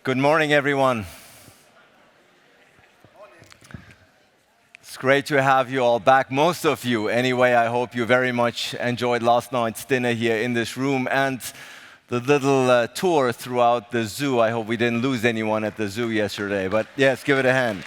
Good morning, everyone. It's great to have you all back, most of you. Anyway, I hope you very much enjoyed last night's dinner here in this room and the little tour throughout the zoo. I hope we didn't lose anyone at the zoo yesterday, but yes, give it a hand.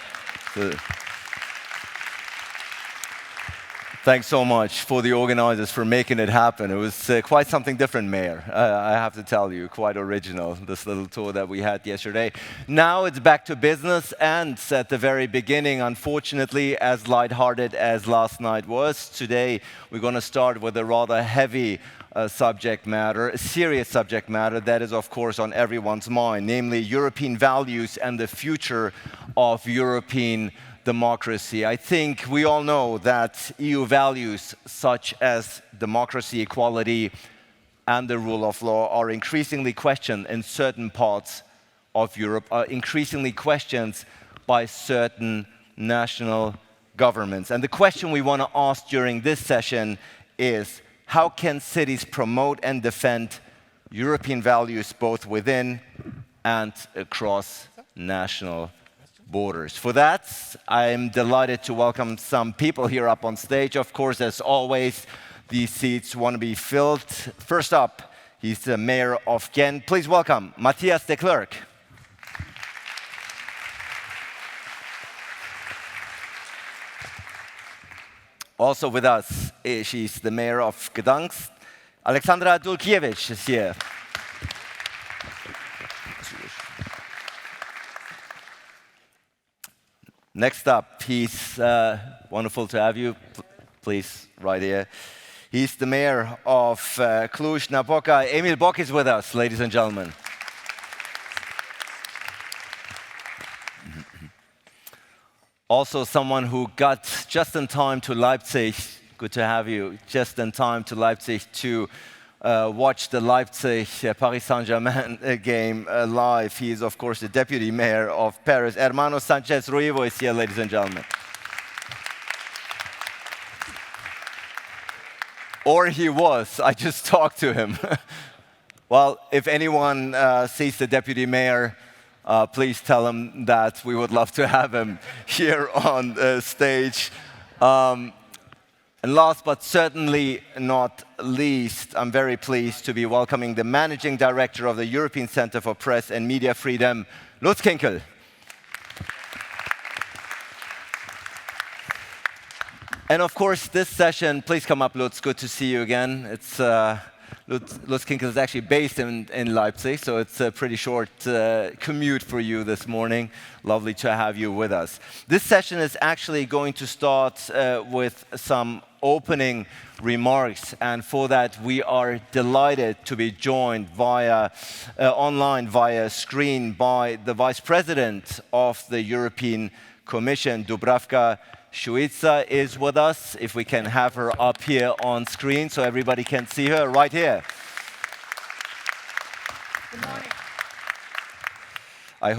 Thanks so much for the organizers for making it happen. It was quite something different, Mayor. I have to tell you, quite original, this little tour that we had yesterday. Now it's back to business, and at the very beginning, unfortunately, as lighthearted as last night was, today we're going to start with a rather heavy subject matter, a serious subject matter that is, of course, on everyone's mind, namely European values and the future of European democracy. I think we all know that EU values such as democracy, equality, and the rule of law are increasingly questioned in certain parts of Europe, are increasingly questioned by certain national governments. And the question we want to ask during this session is, how can cities promote and defend European values both within and across national borders? For that, I'm delighted to welcome some people here up on stage. Of course, as always, these seats want to be filled. First up, he's the mayor of Ghent. Please welcome Matthias De Clercq. Also with us, she's the mayor of Gdansk. Aleksandra Dulkiewicz is here. Next up, he's wonderful to have you. Please, right here. He's the mayor of Cluj-Napoca. Emil Bock is with us, ladies and gentlemen. Also, someone who got just in time to Leipzig. Good to have you. Just in time to Leipzig to watch the Leipzig Paris Saint-Germain game live. He is, of course, the deputy mayor of Paris. Hermano Sanchez-Ruivo is here, ladies and gentlemen. Or he was. I just talked to him. Well, if anyone sees the deputy mayor, please tell him that we would love to have him here on stage. And last but certainly not least, I'm very pleased to be welcoming the Managing Director of the European Center for Press and Media Freedom, Lutz Kinkel. And of course, this session, please come up, Lutz. Good to see you again. It's Lutz Kinkel is actually based in Leipzig, so it's a pretty short commute for you this morning. Lovely to have you with us. This session is actually going to start with some opening remarks, and for that we are delighted to be joined via online via screen by the Vice President of the European Commission, Dubravka. Šuica is with us. If we can have her up here on screen so everybody can see her right here. Good morning. I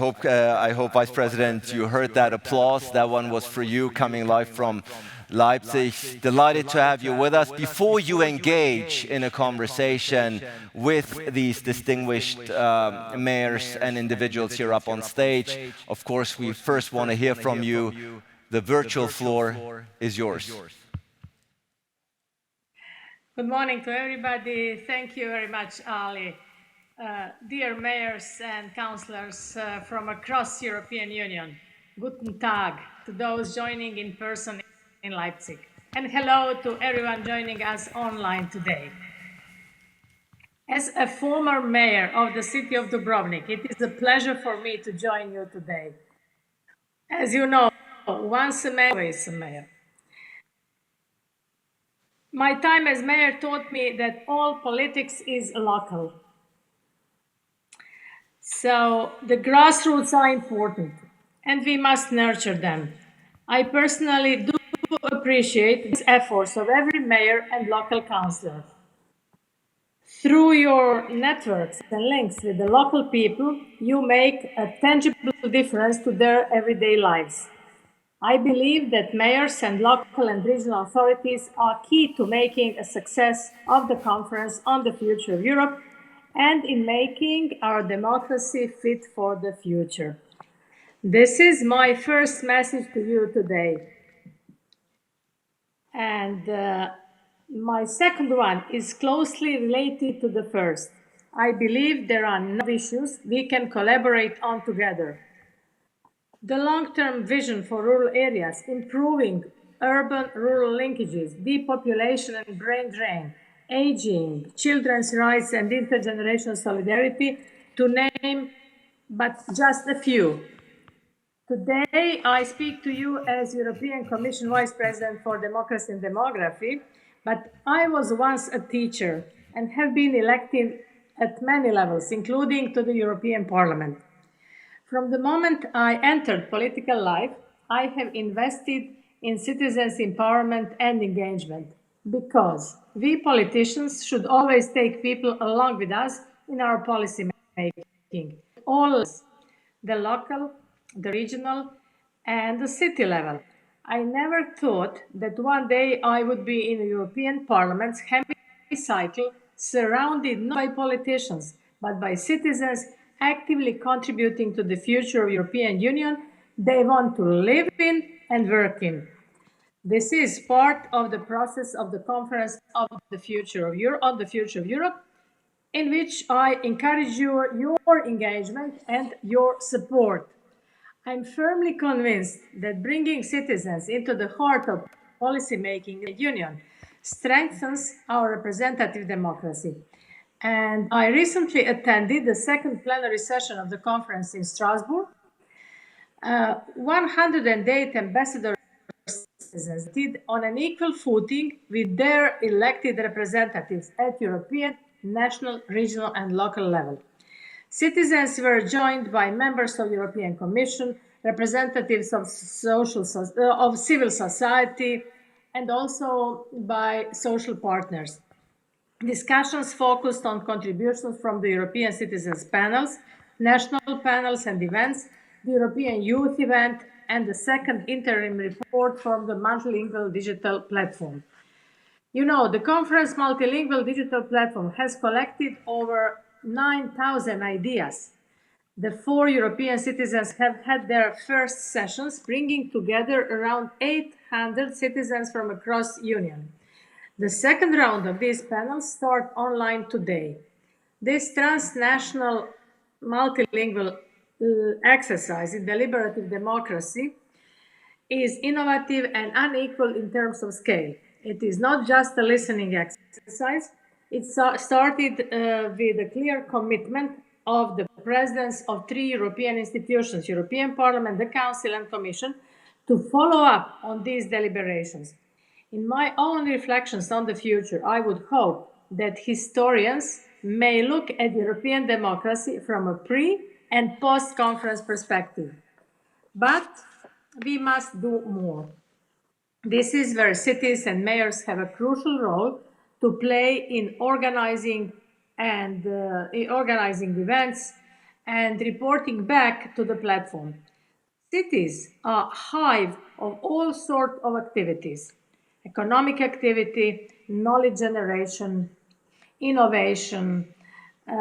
hope, Vice President, you heard that applause. That one was for you, coming live from Leipzig. Delighted to have you with us. Before you engage in a conversation with these distinguished mayors and individuals here up on stage, of course, we first want to hear from you. The virtual floor is yours. Good morning to everybody. Thank you very much, Ali. Dear mayors and councillors from across European Union, Guten Tag to those joining in person in Leipzig. And hello to everyone joining us online today. As a former mayor of the city of Dubrovnik, it is a pleasure for me to join you today. As you know, once a mayor, always a mayor. My time as mayor taught me that all politics is local. So the grassroots are important, and we must nurture them. I personally do appreciate the efforts of every mayor and local councillor. Through your networks and links with the local people, you make a tangible difference to their everyday lives. I believe that mayors and local and regional authorities are key to making a success of the Conference on the Future of Europe and in making our democracy fit for the future. This is my first message to you today. And my second one is closely related to the first. I believe there are no issues we can collaborate on together. The long-term vision for rural areas, improving urban-rural linkages, depopulation and brain drain, aging, children's rights and intergenerational solidarity, to name but just a few. Today, I speak to you as European Commission Vice President for Democracy and Demography, but I was once a teacher and have been elected at many levels, including to the European Parliament. From the moment I entered political life, I have invested in citizens' empowerment and engagement because we politicians should always take people along with us in our policy making. All the local, the regional, and the city level. I never thought that one day I would be in the European Parliament's hemicycle surrounded not by politicians, but by citizens actively contributing to the future of the European Union they want to live in and work in. This is part of the process of the Conference of the Future of Europe, on the Future of Europe, in which I encourage your engagement and your support. I'm firmly convinced that bringing citizens into the heart of policymaking in the Union strengthens our representative democracy. And I recently attended the second plenary session of the conference in Strasbourg. 108 ambassadors did on an equal footing with their elected representatives at European, national, regional, and local level. Citizens were joined by members of the European Commission, representatives of civil society, and also by social partners. Discussions focused on contributions from the European citizens panels, national panels and events, the European Youth Event, and the second interim report from the Multilingual Digital Platform. You know, the conference Multilingual Digital Platform has collected over 9,000 ideas. The 4 European citizens have had their first sessions, bringing together around 800 citizens from across the Union. The second round of these panels start online today. This transnational multilingual exercise in deliberative democracy is innovative and unequal in terms of scale. It is not just a listening exercise. It started with a clear commitment of the presidents of 3 European institutions, European Parliament, the Council and Commission, to follow up on these deliberations. In my own reflections on the future, I would hope that historians may look at European democracy from a pre- and post-conference perspective. But we must do more. This is where cities and mayors have a crucial role to play in organizing events and reporting back to the platform. Cities are a hive of all sorts of activities: economic activity, knowledge generation, innovation,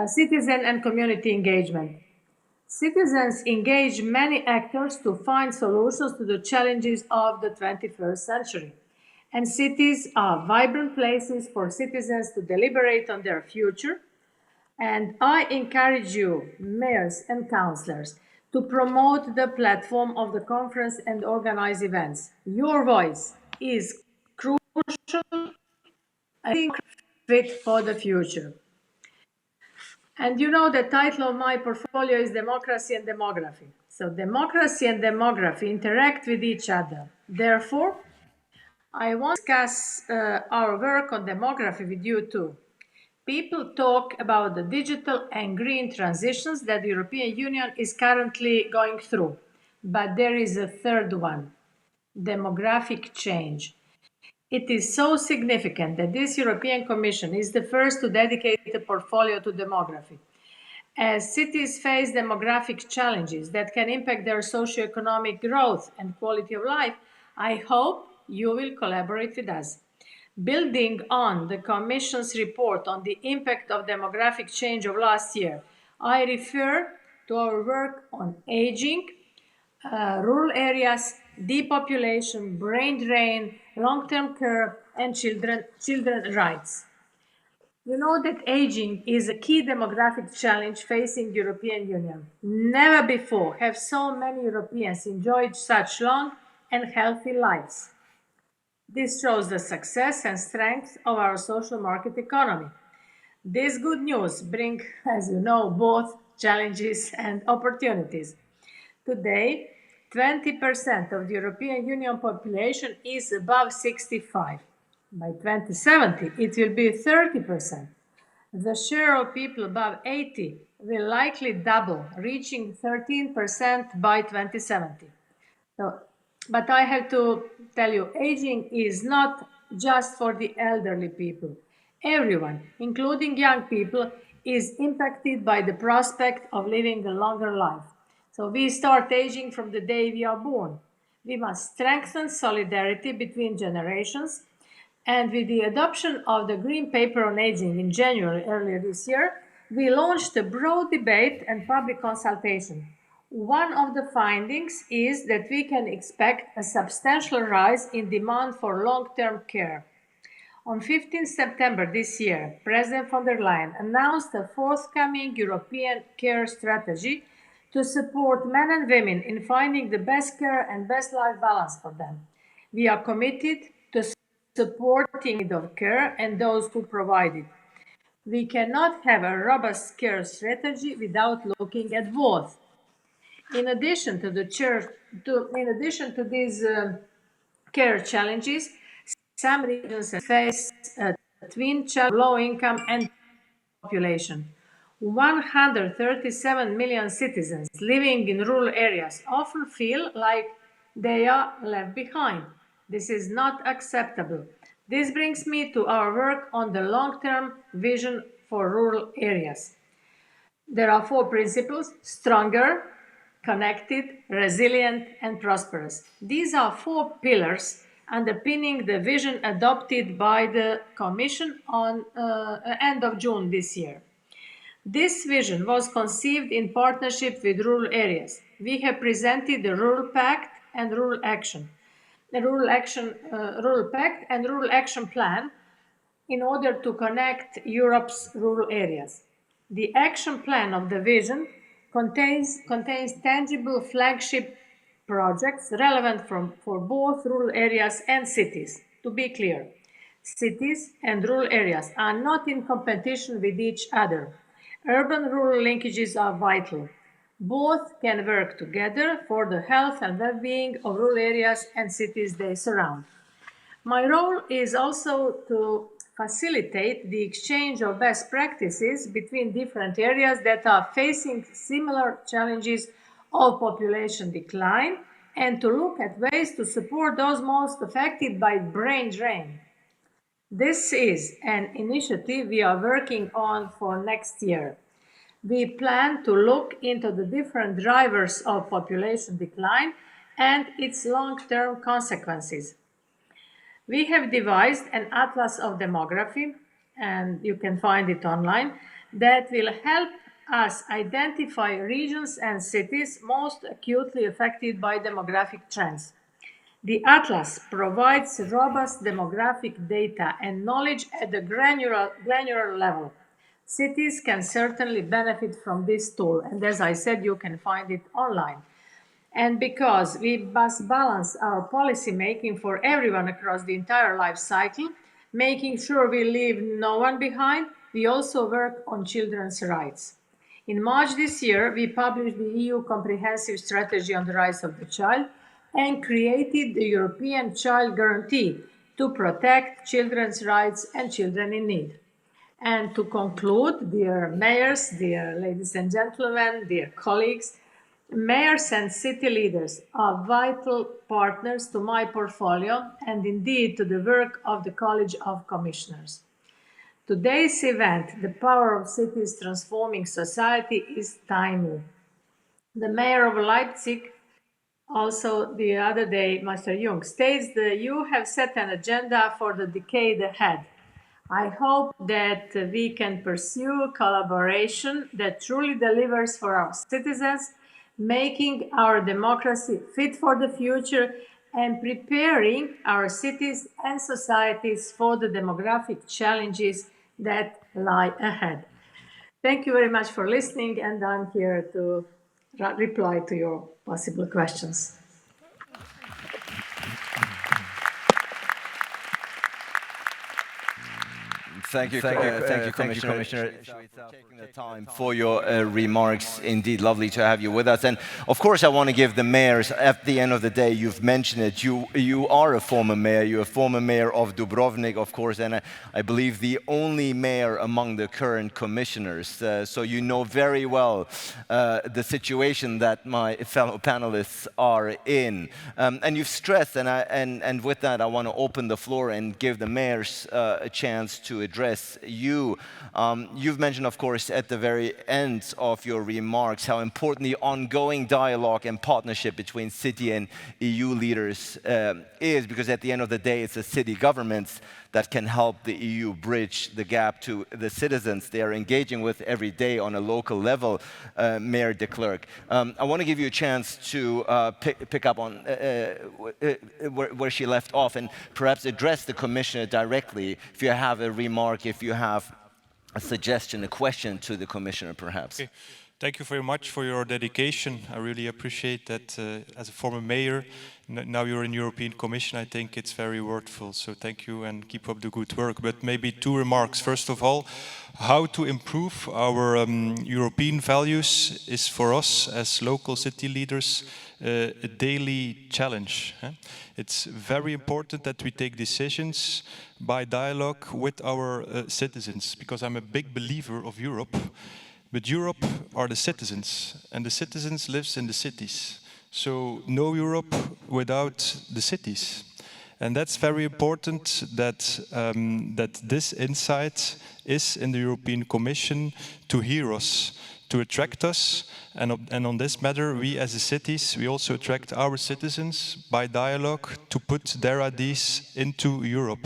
citizen and community engagement. Citizens engage many actors to find solutions to the challenges of the 21st century. And cities are vibrant places for citizens to deliberate on their future. And I encourage you, mayors and councillors, to promote the platform of the conference and organize events. Your voice is crucial, I think, fit for the future. And you know, the title of my portfolio is Democracy and Demography. So democracy and demography interact with each other. Therefore, I want to discuss our work on demography with you too. People talk about the digital and green transitions that the European Union is currently going through. But there is a third one: demographic change. It is so significant that this European Commission is the first to dedicate a portfolio to demography. As cities face demographic challenges that can impact their socio-economic growth and quality of life, I hope you will collaborate with us. Building on the Commission's report on the impact of demographic change of last year, I refer to our work on aging, rural areas, depopulation, brain drain, long-term care, and children rights. You know that aging is a key demographic challenge facing the European Union. Never before have so many Europeans enjoyed such long and healthy lives. This shows the success and strength of our social market economy. This good news brings, as you know, both challenges and opportunities. Today, 20% of the European Union population is above 65. By 2070, it will be 30%. The share of people above 80 will likely double, reaching 13% by 2070. So, but I have to tell you, aging is not just for the elderly people. Everyone, including young people, is impacted by the prospect of living a longer life. So we start aging from the day we are born. We must strengthen solidarity between generations. And with the adoption of the Green Paper on Aging in January earlier this year, we launched a broad debate and public consultation. One of the findings is that we can expect a substantial rise in demand for long-term care. On 15 September this year, President von der Leyen announced a forthcoming European care strategy to support men and women in finding the best care and best life balance for them. We are committed to supporting the need of care and those who provide it. We cannot have a robust care strategy without looking at both. In addition to these care challenges, some regions face a twin challenge of low income and population. 137 million citizens living in rural areas often feel like they are left behind. This is not acceptable. This brings me to our work on the long-term vision for rural areas. There are 4 principles: stronger, connected, resilient, and prosperous. These are 4 pillars underpinning the vision adopted by the Commission on end of June this year. This vision was conceived in partnership with rural areas. We have presented the Rural Pact and Rural Action, Rural Pact and Rural Action Plan in order to connect Europe's rural areas. The action plan of the vision contains tangible flagship projects relevant for both rural areas and cities. To be clear, cities and rural areas are not in competition with each other. Urban-rural linkages are vital. Both can work together for the health and well-being of rural areas and cities they surround. My role is also to facilitate the exchange of best practices between different areas that are facing similar challenges of population decline, and to look at ways to support those most affected by brain drain. This is an initiative we are working on for next year. We plan to look into the different drivers of population decline and its long-term consequences. We have devised an atlas of demography, and you can find it online, that will help us identify regions and cities most acutely affected by demographic trends. The atlas provides robust demographic data and knowledge at the granular level. Cities can certainly benefit from this tool, and as I said, you can find it online. And because we must balance our policy making for everyone across the entire life cycle, making sure we leave no one behind, we also work on children's rights. In March this year, we published the EU Comprehensive Strategy on the Rights of the Child and created the European Child Guarantee to protect children's rights and children in need. And to conclude, dear mayors, dear ladies and gentlemen, dear colleagues, mayors and city leaders are vital partners to my portfolio and indeed to the work of the College of Commissioners. Today's event, The Power of Cities Transforming Society, is timely. The mayor of Leipzig Also, the other day, Mr. Jung states that you have set an agenda for the decade ahead. I hope that we can pursue collaboration that truly delivers for our citizens, making our democracy fit for the future and preparing our cities and societies for the demographic challenges that lie ahead. Thank you very much for listening, and I'm here to reply to your possible questions. Thank you, Commissioner Šuica, for taking the time for your remarks. Indeed, lovely to have you with us. And of course, I want to give the mayors, at the end of the day, you've mentioned it, you are a former mayor. You're a former mayor of Dubrovnik, of course, and I believe the only mayor among the current commissioners. So you know very well the situation that my fellow panelists are in. And you've stressed, and with that, I want to open the floor and give the mayors a chance to address you. You've mentioned, of course, at the very end of your remarks, how important the ongoing dialogue and partnership between city and EU leaders is, because at the end of the day, it's the city governments that can help the EU bridge the gap to the citizens they are engaging with every day on a local level. Mayor De Clercq, I want to give you a chance to pick up on where she left off and perhaps address the Commissioner directly. If you have a remark, if you have a suggestion, a question to the Commissioner, perhaps. Okay. Thank you very much for your dedication. I really appreciate that as a former mayor. Now you're in European Commission. I think it's very worthwhile. So thank you and keep up the good work. But maybe two remarks. First of all, how to improve our European values is for us as local city leaders a daily challenge. It's very important that we take decisions by dialogue with our citizens, because I'm a big believer of Europe. But Europe are the citizens, and the citizens live in the cities. So no Europe without the cities. And that's very important that, that this insight is in the European Commission to hear us, to attract us. And on this matter, we as the cities, we also attract our citizens by dialogue to put their ideas into Europe.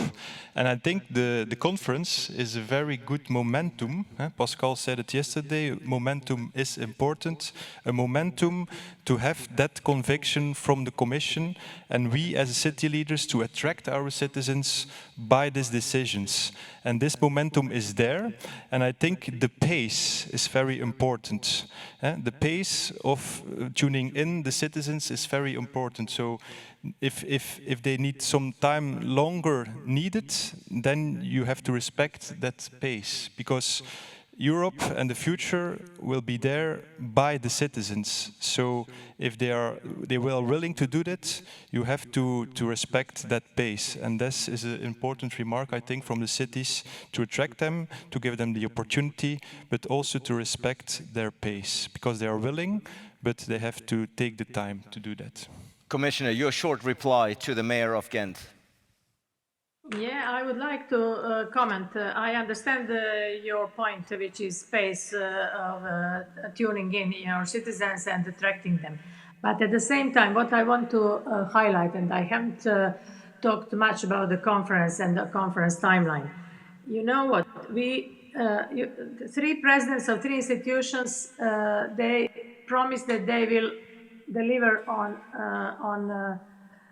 And I think the conference is a very good momentum. Pascal said it yesterday, momentum is important. A momentum to have that conviction from the Commission, and we as city leaders to attract our citizens by these decisions. And this momentum is there, and I think the pace is very important. The pace of tuning in the citizens is very important. So if they need some time longer needed, then you have to respect that pace, because Europe and the future will be there by the citizens. So if they were willing to do that, you have to respect that pace. And this is an important remark, I think, from the cities, to attract them, to give them the opportunity, but also to respect their pace, because they are willing, but they have to take the time to do that. Commissioner, your short reply to the mayor of Ghent. Yeah, I would like to comment. I understand your point, which is space of tuning in our citizens and attracting them. But at the same time, what I want to highlight, and I haven't talked much about the conference and the conference timeline. You know what? Three presidents of three institutions, they promised that they will deliver on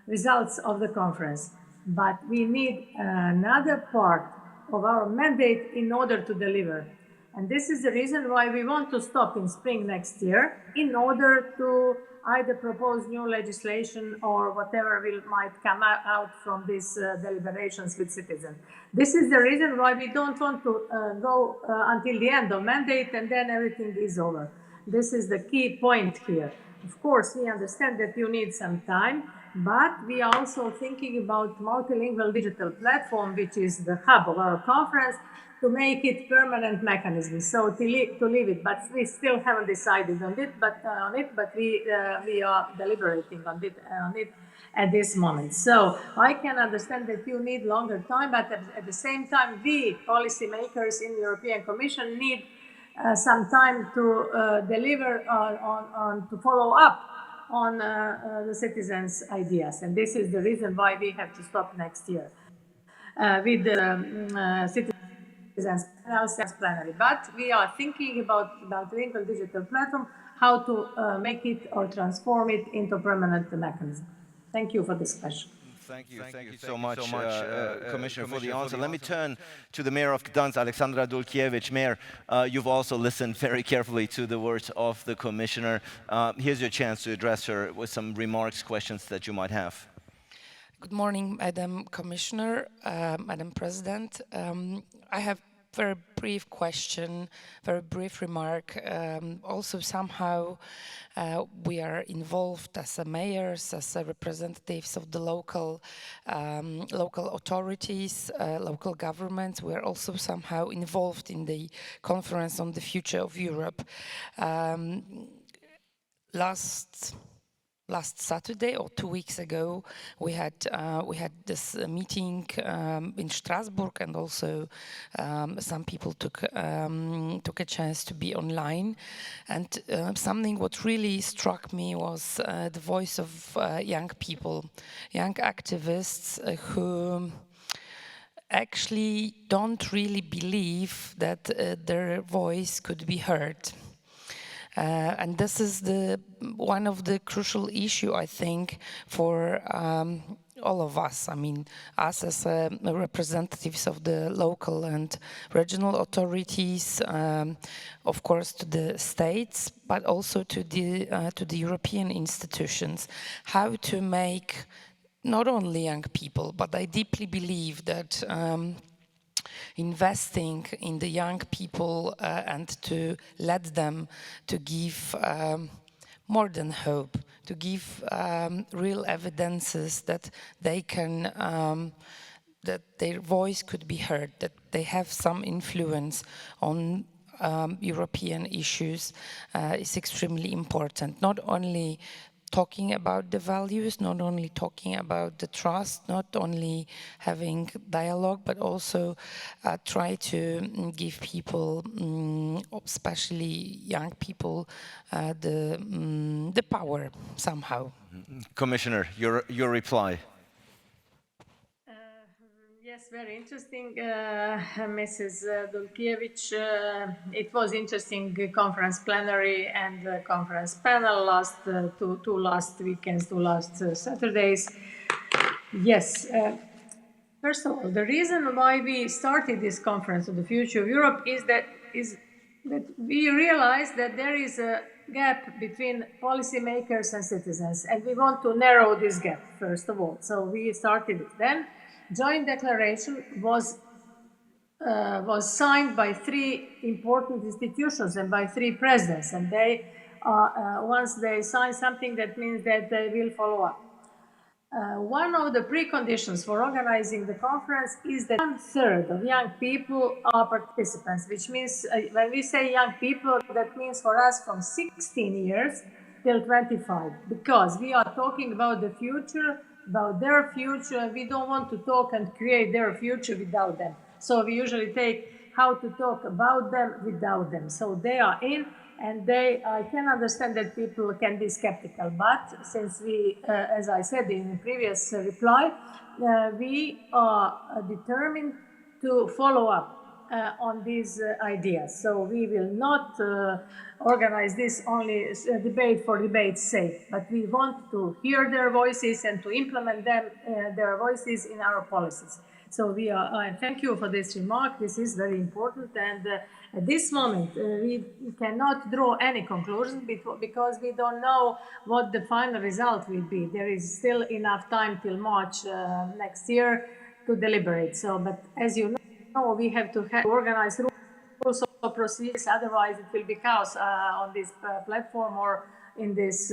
results of the conference. But we need another part of our mandate in order to deliver. And this is the reason why we want to stop in spring next year, in order to either propose new legislation or whatever might come out from these deliberations with citizens. This is the reason why we don't want to go until the end of mandate and then everything is over. This is the key point here. Of course, we understand that you need some time, but we are also thinking about multilingual digital platform, which is the hub of our conference, to make it permanent mechanism. So to leave it, but we still haven't decided on it. But we are deliberating on it at this moment. So I can understand that you need longer time, but at the same time, we policymakers in the European Commission need some time to deliver to follow up on the citizens' ideas. And this is the reason why we have to stop next year with the citizens' plenary. But we are thinking about multilingual digital platform, how to make it or transform it into a permanent mechanism. Thank you for this question. Thank you so much, Commissioner, for the answer. Let me turn to the Mayor of Gdansk, Aleksandra Dulkiewicz. Mayor, you've also listened very carefully to the words of the Commissioner. Here's your chance to address her with some remarks, questions that you might have. Good morning, Madam Commissioner, Madam President. I have very brief question, very brief remark. Also, somehow we are involved as mayors, as representatives of the local authorities, local governments. We are also somehow involved in the conference on the future of Europe. Last Saturday or 2 weeks ago, we had this meeting in Strasbourg, and also some people took a chance to be online. And something what really struck me was the voice of young people, young activists who actually don't really believe that their voice could be heard. And this is one of the crucial issue, I think, for all of us. I mean, us as representatives of the local and regional authorities, of course, to the states, but also to the European institutions. How to make not only young people, but I deeply believe that investing in the young people and to let them to give more than hope, to give real evidences that they can, that their voice could be heard, that they have some influence on European issues is extremely important. Not only talking about the values, not only talking about the trust, not only having dialogue, but also try to give people, especially young people, the power somehow. Commissioner, your reply. Yes, very interesting, Mrs. Dulkiewicz. It was interesting conference plenary and conference panel last two last weekends, two last Saturdays. Yes, first of all, the reason why we started this conference on the future of Europe is that we realized that there is a gap between policymakers and citizens, and we want to narrow this gap, first of all. So we started it then. Joint declaration was signed by 3 important institutions and by 3 presidents, and they once they sign something, that means that they will follow up. One of the preconditions for organizing the conference is that 1/3 of young people are participants, which means when we say young people, that means for us from 16 years till 25, because we are talking about the future, about their future. We don't want to talk and create their future without them. So we usually take how to talk about them without them. So they are in, and I can understand that people can be skeptical. But since we, as I said in the previous reply, we are determined to follow up on these ideas. So we will not organize this only debate for debate's sake, but we want to hear their voices and to implement them, their voices in our policies. So we are, thank you for this remark. This is very important. And at this moment, we cannot draw any conclusion because we don't know what the final result will be. There is still enough time till March next year to deliberate. So, but as you know, we have to organize rules of procedures, otherwise it will be chaos on this platform or in this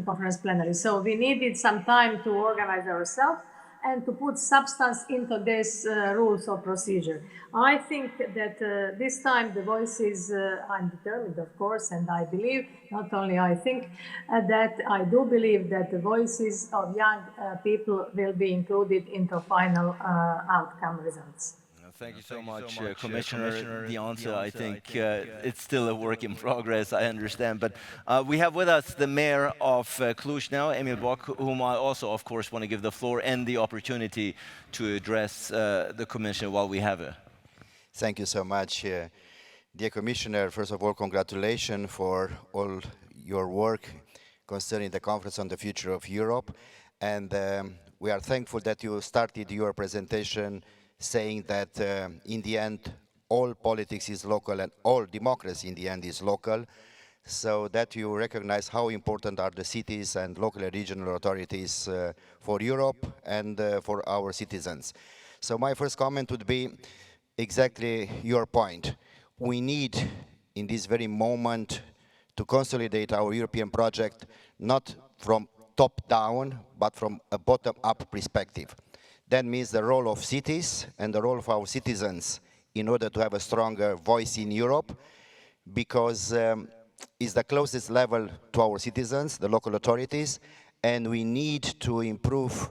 conference plenary. So we needed some time to organize ourselves and to put substance into this rules of procedure. I think that this time the voices, I'm determined, of course, and I believe, not only I think, that I do believe that the voices of young people will be included into final outcome results. Thank you so much, Commissioner. The answer, I think, it's still a work in progress, I understand. But we have with us the mayor of Cluj now, Emil Boc, whom I also, of course, want to give the floor and the opportunity to address the Commission while we have her. Thank you so much. Dear Commissioner, first of all, congratulations for all your work concerning the Conference on the Future of Europe. And we are thankful that you started your presentation saying that in the end, all politics is local and all democracy in the end is local, so that you recognize how important are the cities and local and regional authorities for Europe and for our citizens. So my first comment would be exactly your point. We need, in this very moment, to consolidate our European project, not from top-down, but from a bottom-up perspective. That means the role of cities and the role of our citizens in order to have a stronger voice in Europe, because it's the closest level to our citizens, the local authorities, and we need to improve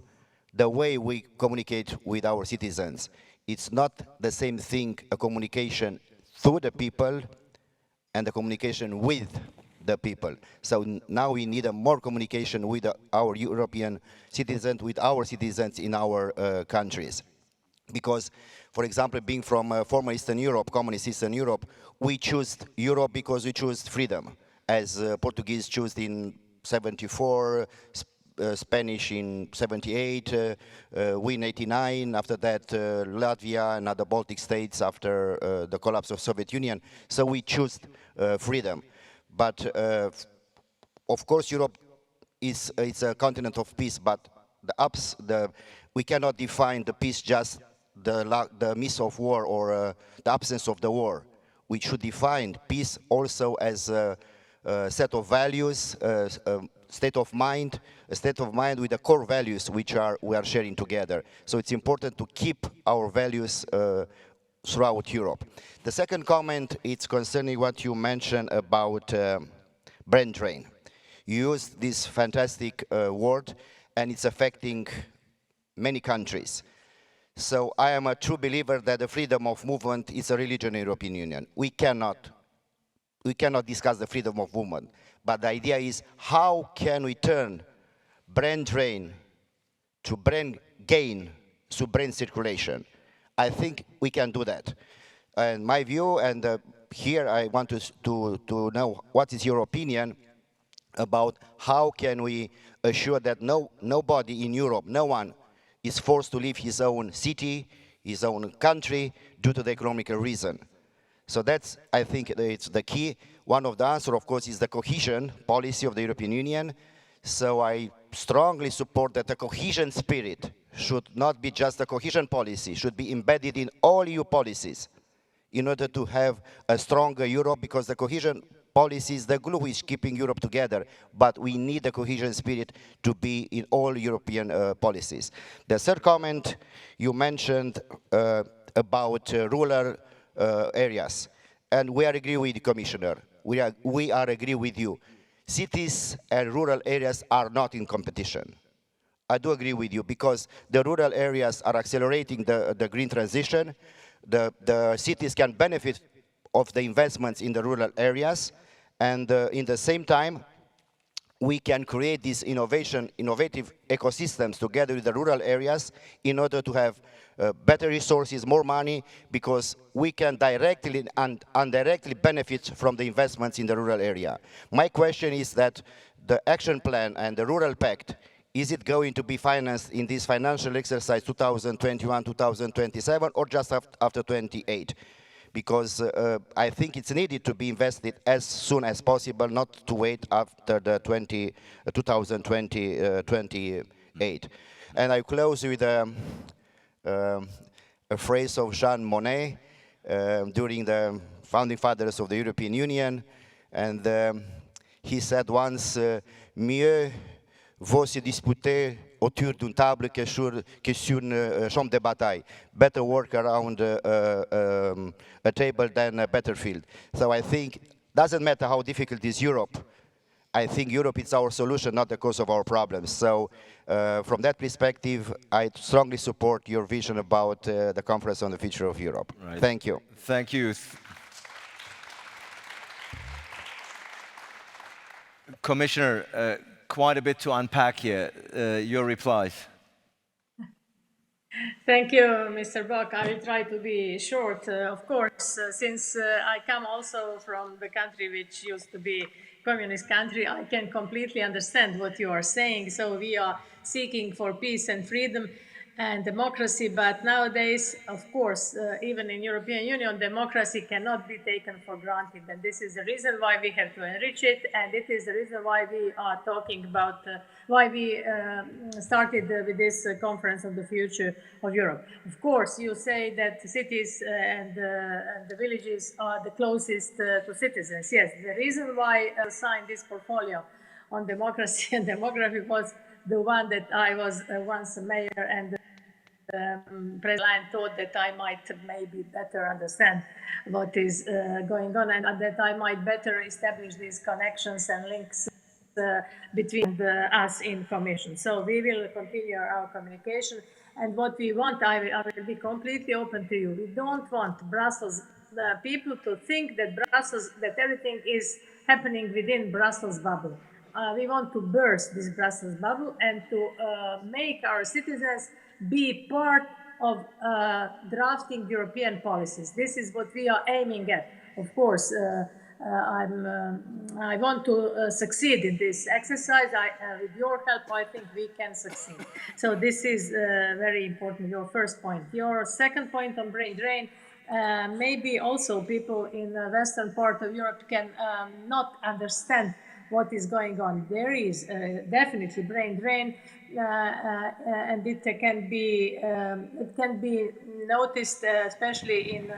the way we communicate with our citizens. It's not the same thing, a communication through the people and a communication with the people. So now we need a more communication with our European citizens, with our citizens in our countries. Because, for example, being from former Eastern Europe, communist Eastern Europe, we choose Europe because we choose freedom, as Portuguese chose in 74, Spanish in 78, we in 89, after that Latvia and other Baltic states after the collapse of Soviet Union. So we choose freedom. But of course Europe it's a continent of peace, but we cannot define the peace just the miss of war or the absence of the war. We should define peace also as a set of values, a state of mind with the core values which we are sharing together. So it's important to keep our values throughout Europe. The second comment is concerning what you mentioned about brain drain. You used this fantastic word, and it's affecting many countries. So I am a true believer that the freedom of movement is a religion in the European Union. We cannot discuss the freedom of movement, but the idea is how can we turn brain drain to brain gain to brain circulation. I think we can do that. And my view, and here I want to know what is your opinion about how can we assure that nobody in Europe, no one is forced to leave his own city, his own country due to the economical reason. So that's, I think, it's the key. One of the answers, of course, is the cohesion policy of the European Union. So I strongly support that the cohesion spirit should not be just a cohesion policy, should be embedded in all EU policies in order to have a stronger Europe, because the cohesion policy is the glue which is keeping Europe together, but we need the cohesion spirit to be in all European policies. The third comment you mentioned about rural areas, and we are agree with the Commissioner. We are agree with you. Cities and rural areas are not in competition. I do agree with you, because the rural areas are accelerating the green transition. The cities can benefit of the investments in the rural areas, and in the same time, we can create these innovative ecosystems together with the rural areas in order to have better resources, more money, because we can directly and indirectly benefit from the investments in the rural area. My question is that the action plan and the rural pact, is it going to be financed in this financial exercise 2021-2027 or just after 28? Because I think it's needed to be invested as soon as possible, not to wait after the 2028. And I close with a phrase of Jean Monnet during the founding fathers of the European Union, and he said once, mieux vaut se disputer autour d'une table que sur une chambre de bataille. Better work around a table than a battlefield. So I think doesn't matter how difficult is Europe, I think Europe is our solution, not the cause of our problems. So from that perspective, I strongly support your vision about the Conference on the Future of Europe. Right. Thank you. Thank you. Commissioner, quite a bit to unpack here. Your replies. Thank you, Mr. Bock. I will try to be short. Of course, since I come also from the country which used to be communist country, I can completely understand what you are saying. So we are seeking for peace and freedom and democracy, but nowadays, of course, even in European Union, democracy cannot be taken for granted, and this is the reason why we have to enrich it, and it is the reason why we are talking about why we started with this conference on the future of Europe. Of course, you say that cities and the villages are the closest to citizens. Yes, the reason why I signed this portfolio on democracy and demography was the one that I was once a mayor, and President thought that I might maybe better understand what is going on, and that I might better establish these connections and links between us in Commission. So we will continue our communication, and what we want, I will be completely open to you. We don't want Brussels people to think that that everything is happening within Brussels bubble. We want to burst this Brussels bubble and to make our citizens be part of drafting European policies. This is what we are aiming at. Of course, I want to succeed in this exercise. With your help, I think we can succeed. So this is very important, your first point. Your second point on brain drain, maybe also people in the western part of Europe can not understand what is going on. There is definitely brain drain, and it can be noticed, especially in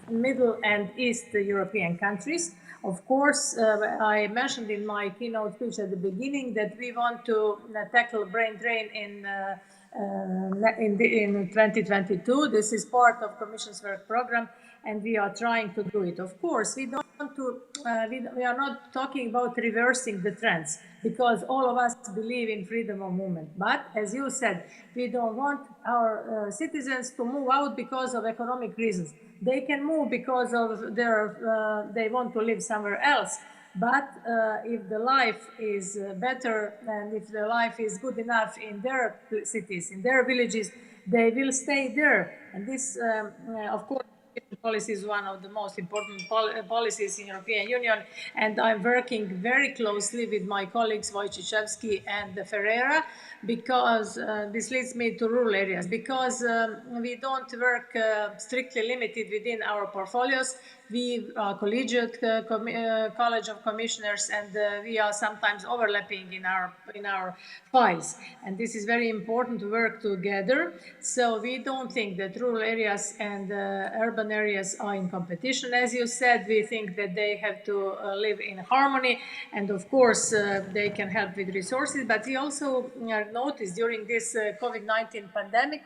Middle and East European countries. Of course, I mentioned in my keynote speech at the beginning that we want to tackle brain drain in 2022. This is part of Commission's work program, and we are trying to do it. Of course, we don't want to. We are not talking about reversing the trends, because all of us believe in freedom of movement. But as you said, we don't want our citizens to move out because of economic reasons. They can move because of they want to live somewhere else. But if the life is better and if the life is good enough in their cities, in their villages, they will stay there. And this, of course, policy is one of the most important policies in European Union, and I'm working very closely with my colleagues Wojciechowski and Ferreira, because this leads me to rural areas, because we don't work strictly limited within our portfolios. We are collegiate college of commissioners, and we are sometimes overlapping in our files, and this is very important to work together. So we don't think that rural areas and urban areas are in competition. As you said, we think that they have to live in harmony, and of course they can help with resources. But we also noticed during this COVID-19 pandemic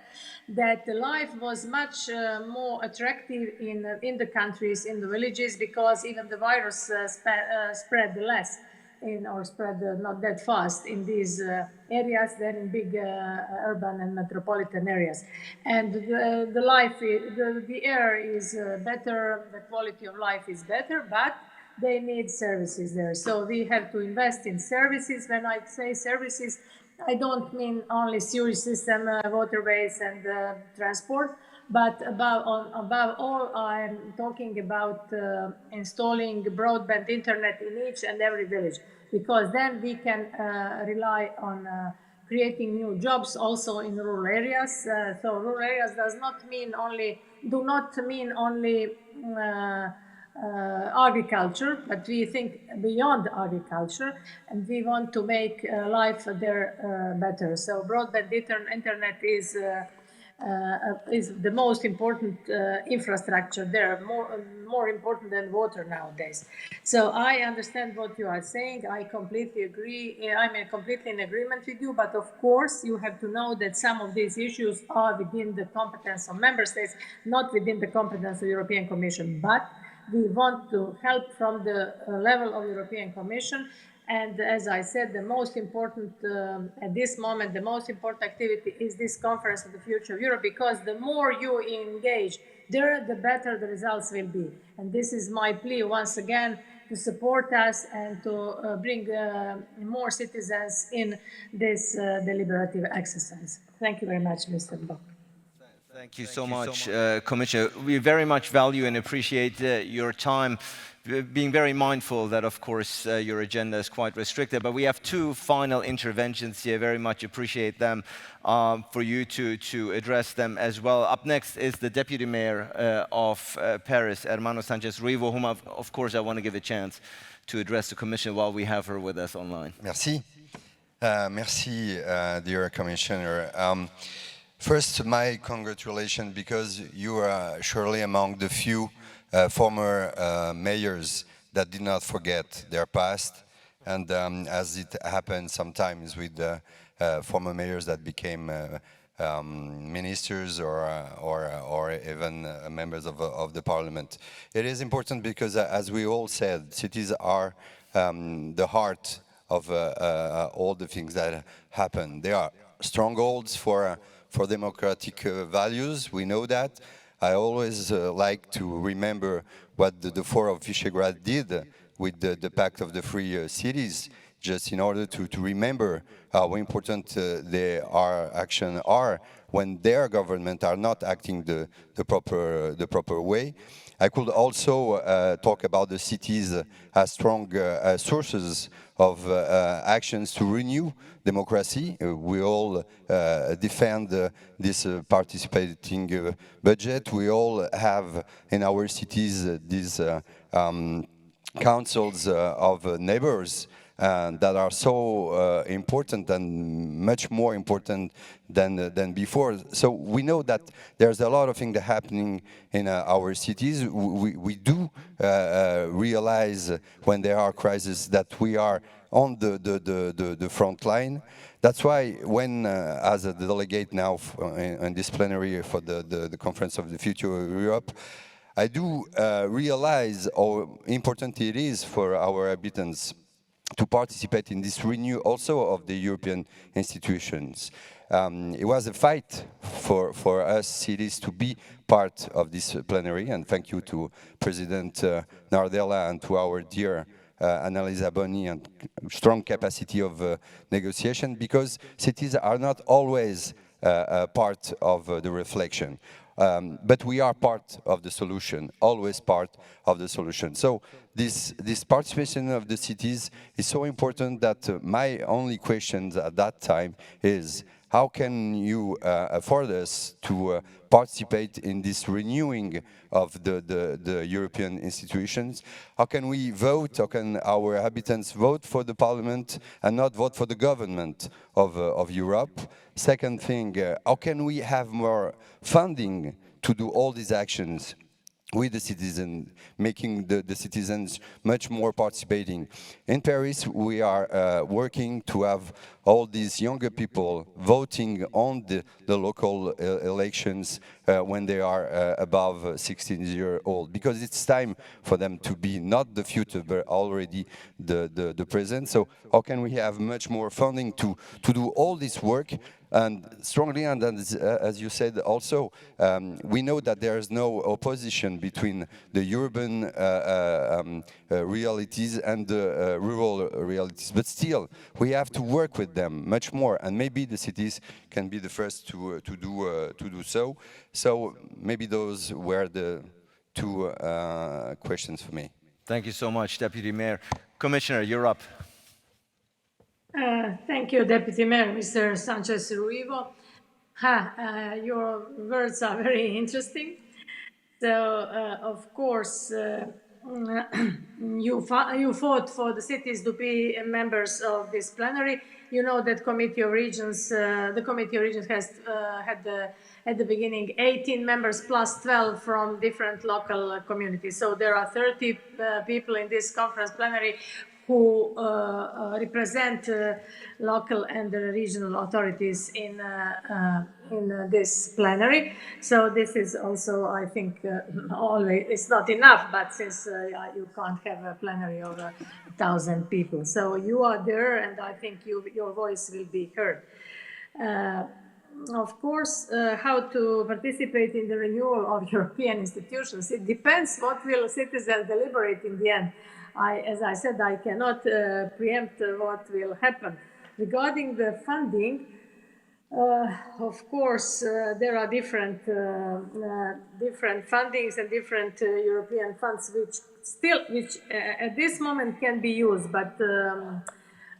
that life was much more attractive in the countries, in the villages, because even the virus spread less spread not that fast in these areas than in big urban and metropolitan areas. And the air is better, the quality of life is better, but they need services there. So we have to invest in services. When I say services, I don't mean only sewage system, waterways and transport, but above all, I'm talking about installing broadband internet in each and every village, because then we can rely on creating new jobs also in rural areas. So rural areas do not mean only agriculture, but we think beyond agriculture, and we want to make life there better. So broadband internet is the most important infrastructure there, more important than water nowadays. So I understand what you are saying. I completely agree. I'm completely in agreement with you. But of course, you have to know that some of these issues are within the competence of member states, not within the competence of the European Commission. But we want to help from the level of European Commission. And as I said, the most important, at this moment, the most important activity is this Conference on the Future of Europe, because the more you engage there, the better the results will be. And this is my plea once again, to support us and to bring more citizens in this deliberative exercise. Thank you very much, Mr. Bok. Thank you so much, Commissioner. We very much value and appreciate your time, being very mindful that, of course, your agenda is quite restricted. But we have two final interventions here. Very much appreciate them for you to address them as well. Up next is the Deputy Mayor of Paris, Hermano Sanchez-Ruivo, whom, of course, I want to give a chance to address the Commission while we have her with us online. Merci. Merci, dear Commissioner. First, my congratulations, because you are surely among the few former mayors that did not forget their past, and as it happens sometimes with former mayors that became ministers or even members of the parliament. It is important because, as we all said, cities are the heart of all the things that happen. They are strongholds for democratic values, we know that. I always like to remember what the Four of Visegrad did with the Pact of the Free Cities, just in order to remember how important our actions are when their government are not acting the proper way. I could also talk about the cities as strong sources of actions to renew democracy. We all defend this participating budget. We all have in our cities these councils of neighbors that are so important and much more important than before. So we know that there's a lot of things happening in our cities. We do realize when there are crises that we are on the front line. That's why when, as a delegate now in this plenary for the Conference of the Future of Europe, I do realize how important it is for our habitants to participate in this renew also of the European institutions. It was a fight for us cities to be part of this plenary, and thank you to President Nardella and to our dear Annalisa Boni and strong capacity of negotiation, because cities are not always part of the reflection. But we are part of the solution, always part of the solution. So this participation of the cities is so important that my only question at that time is, how can you afford us to participate in this renewing of the European institutions? How can we vote, how can our inhabitants vote for the parliament and not vote for the government of Europe? Second thing, how can we have more funding to do all these actions with the citizens, making the citizens much more participating? In Paris, we are working to have all these younger people voting on the local elections when they are above 16 years old, because it's time for them to be not the future but already the present. So how can we have much more funding to do all this work? And strongly, and as you said also, we know that there is no opposition between the urban realities and the rural realities, but still we have to work with them much more, and maybe the cities can be the first to do so. So maybe those were the two questions for me. Thank you so much, Deputy Mayor. Commissioner, you're up. Thank you, Deputy Mayor, Mr. Sanchez-Ruivo. Your words are very interesting. So, of course, you fought for the cities to be members of this plenary. You know that Committee of Regions, the Committee of Regions has had at the beginning 18 members plus 12 from different local communities. So there are 30 people in this conference plenary who represent local and regional authorities in this plenary. So this is also, I think, always, it's not enough, but since you can't have a plenary of 1,000 people. So you are there, and I think your voice will be heard. Of course, how to participate in the renewal of European institutions, it depends what will citizens deliberate in the end. As I said, I cannot preempt what will happen. Regarding the funding, of course, there are different fundings and different European funds which at this moment can be used, but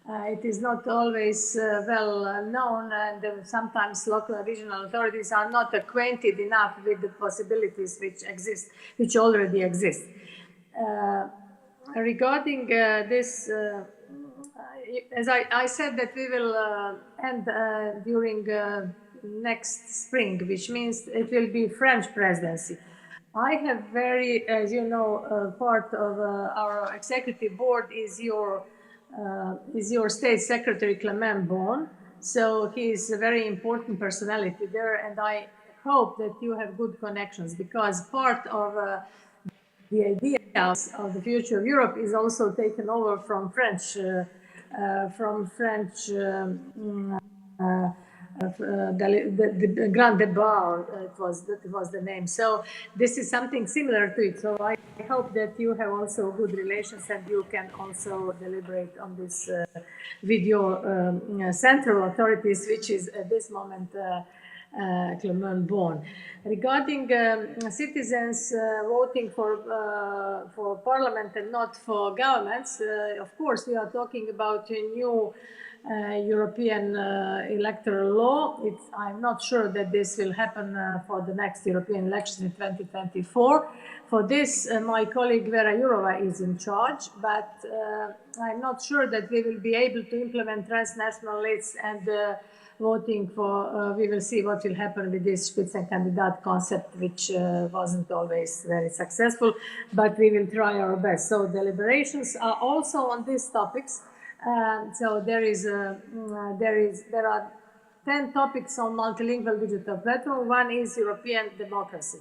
it is not always well known, and sometimes local and regional authorities are not acquainted enough with the possibilities which already exist. Regarding this, as I said that we will end during next spring, which means it will be French presidency. I have as you know, part of our executive board is your State Secretary Clement Beaune. So he is a very important personality there, and I hope that you have good connections, because part of the ideas of the future of Europe is also taken over from French the Grand Débat, it was the name. So this is something similar to it. So I hope that you have also good relations, and you can also deliberate on this with your central authorities, which is at this moment Clement Beaune. Regarding citizens voting for parliament and not for governments, of course we are talking about a new European electoral law. I'm not sure that this will happen for the next European elections in 2024. For this, my colleague Vera Jourova is in charge, but I'm not sure that we will be able to implement transnational lists and voting for, we will see what will happen with this Spitzenkandidat concept, which wasn't always very successful, but we will try our best. So deliberations are also on these topics. So there are 10 topics on multilingual digital platform. One is European democracy.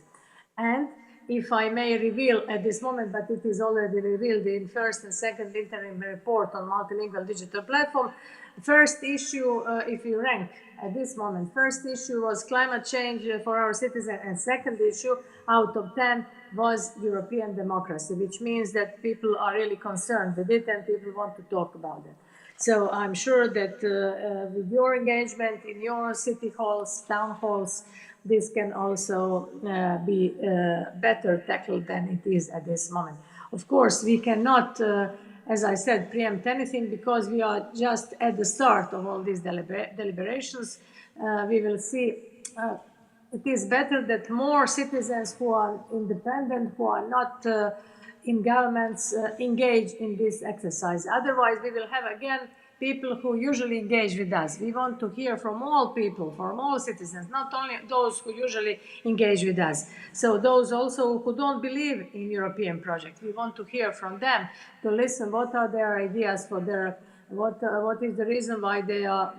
And if I may reveal at this moment, but it is already revealed in first and second interim report on multilingual digital platform, first issue, if you rank at this moment, first issue was climate change for our citizens, and second issue out of 10 was European democracy, which means that people are really concerned with it and people want to talk about it. So I'm sure that with your engagement in your city halls, town halls, this can also be better tackled than it is at this moment. Of course, we cannot, as I said, preempt anything, because we are just at the start of all these deliberations. We will see. It is better that more citizens who are independent, who are not in governments, engage in this exercise. Otherwise, we will have again people who usually engage with us. We want to hear from all people, from all citizens, not only those who usually engage with us. So those also who don't believe in European project, we want to hear from them, to listen what are their ideas for their, what is the reason why they are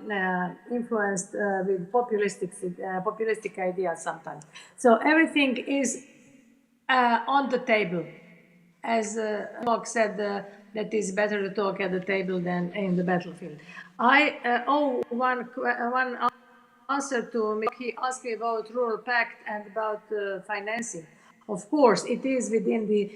influenced with populistic ideas sometimes. So everything is on the table. As Mark said, that it's better to talk at the table than in the battlefield. I owe one answer to me. He asked me about Rural Pact and about financing. Of course, it is within the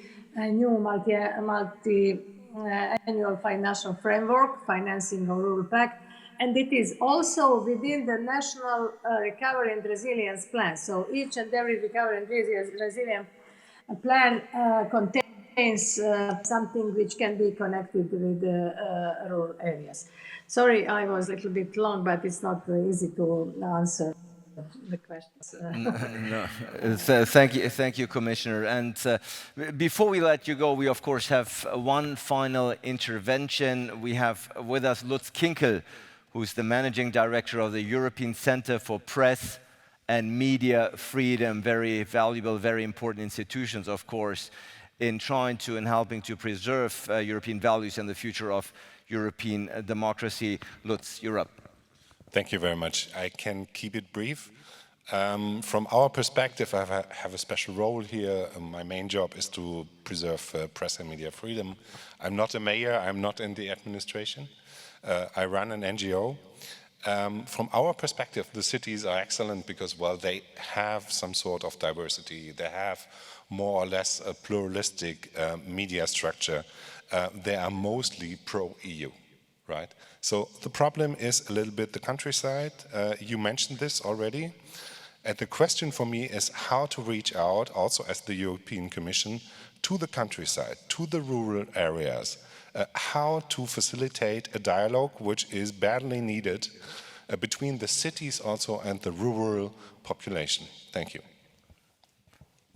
new multi-annual financial framework, financing of Rural Pact, and it is also within the National Recovery and Resilience Plan. So each and every recovery and resilience plan contains something which can be connected with rural areas. Sorry, I was a little bit long, but it's not easy to answer the questions. No. Thank you, Commissioner. And before we let you go, we of course have one final intervention. We have with us Lutz Kinkel, who's the Managing Director of the European Center for Press and Media Freedom, very valuable, very important institutions, of course. in trying to and helping to preserve European values and the future of European democracy. Lutz, you're up. Thank you very much. I can keep it brief. From our perspective, I have a special role here. My main job is to preserve press and media freedom. I'm not a mayor, I'm not in the administration. I run an NGO. From our perspective, the cities are excellent because, well, they have some sort of diversity. They have more or less a pluralistic media structure. They are mostly pro-EU, right? So the problem is a little bit the countryside. You mentioned this already. And the question for me is how to reach out, also as the European Commission, to the countryside, to the rural areas, how to facilitate a dialogue which is badly needed between the cities also and the rural population. Thank you.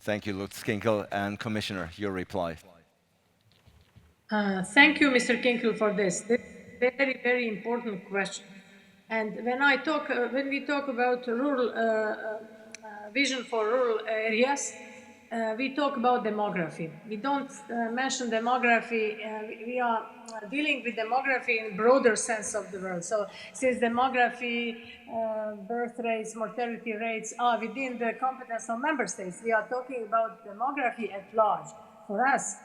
Thank you, Lutz Kinkel. And Commissioner, your reply. Thank you, Mr. Kinkel, for this. This is a very, very important question. And when we talk about rural vision for rural areas, we talk about demography. We don't mention demography. We are dealing with demography in broader sense of the word. So since demography, birth rates, mortality rates are within the competence of member states, we are talking about demography at large. For us,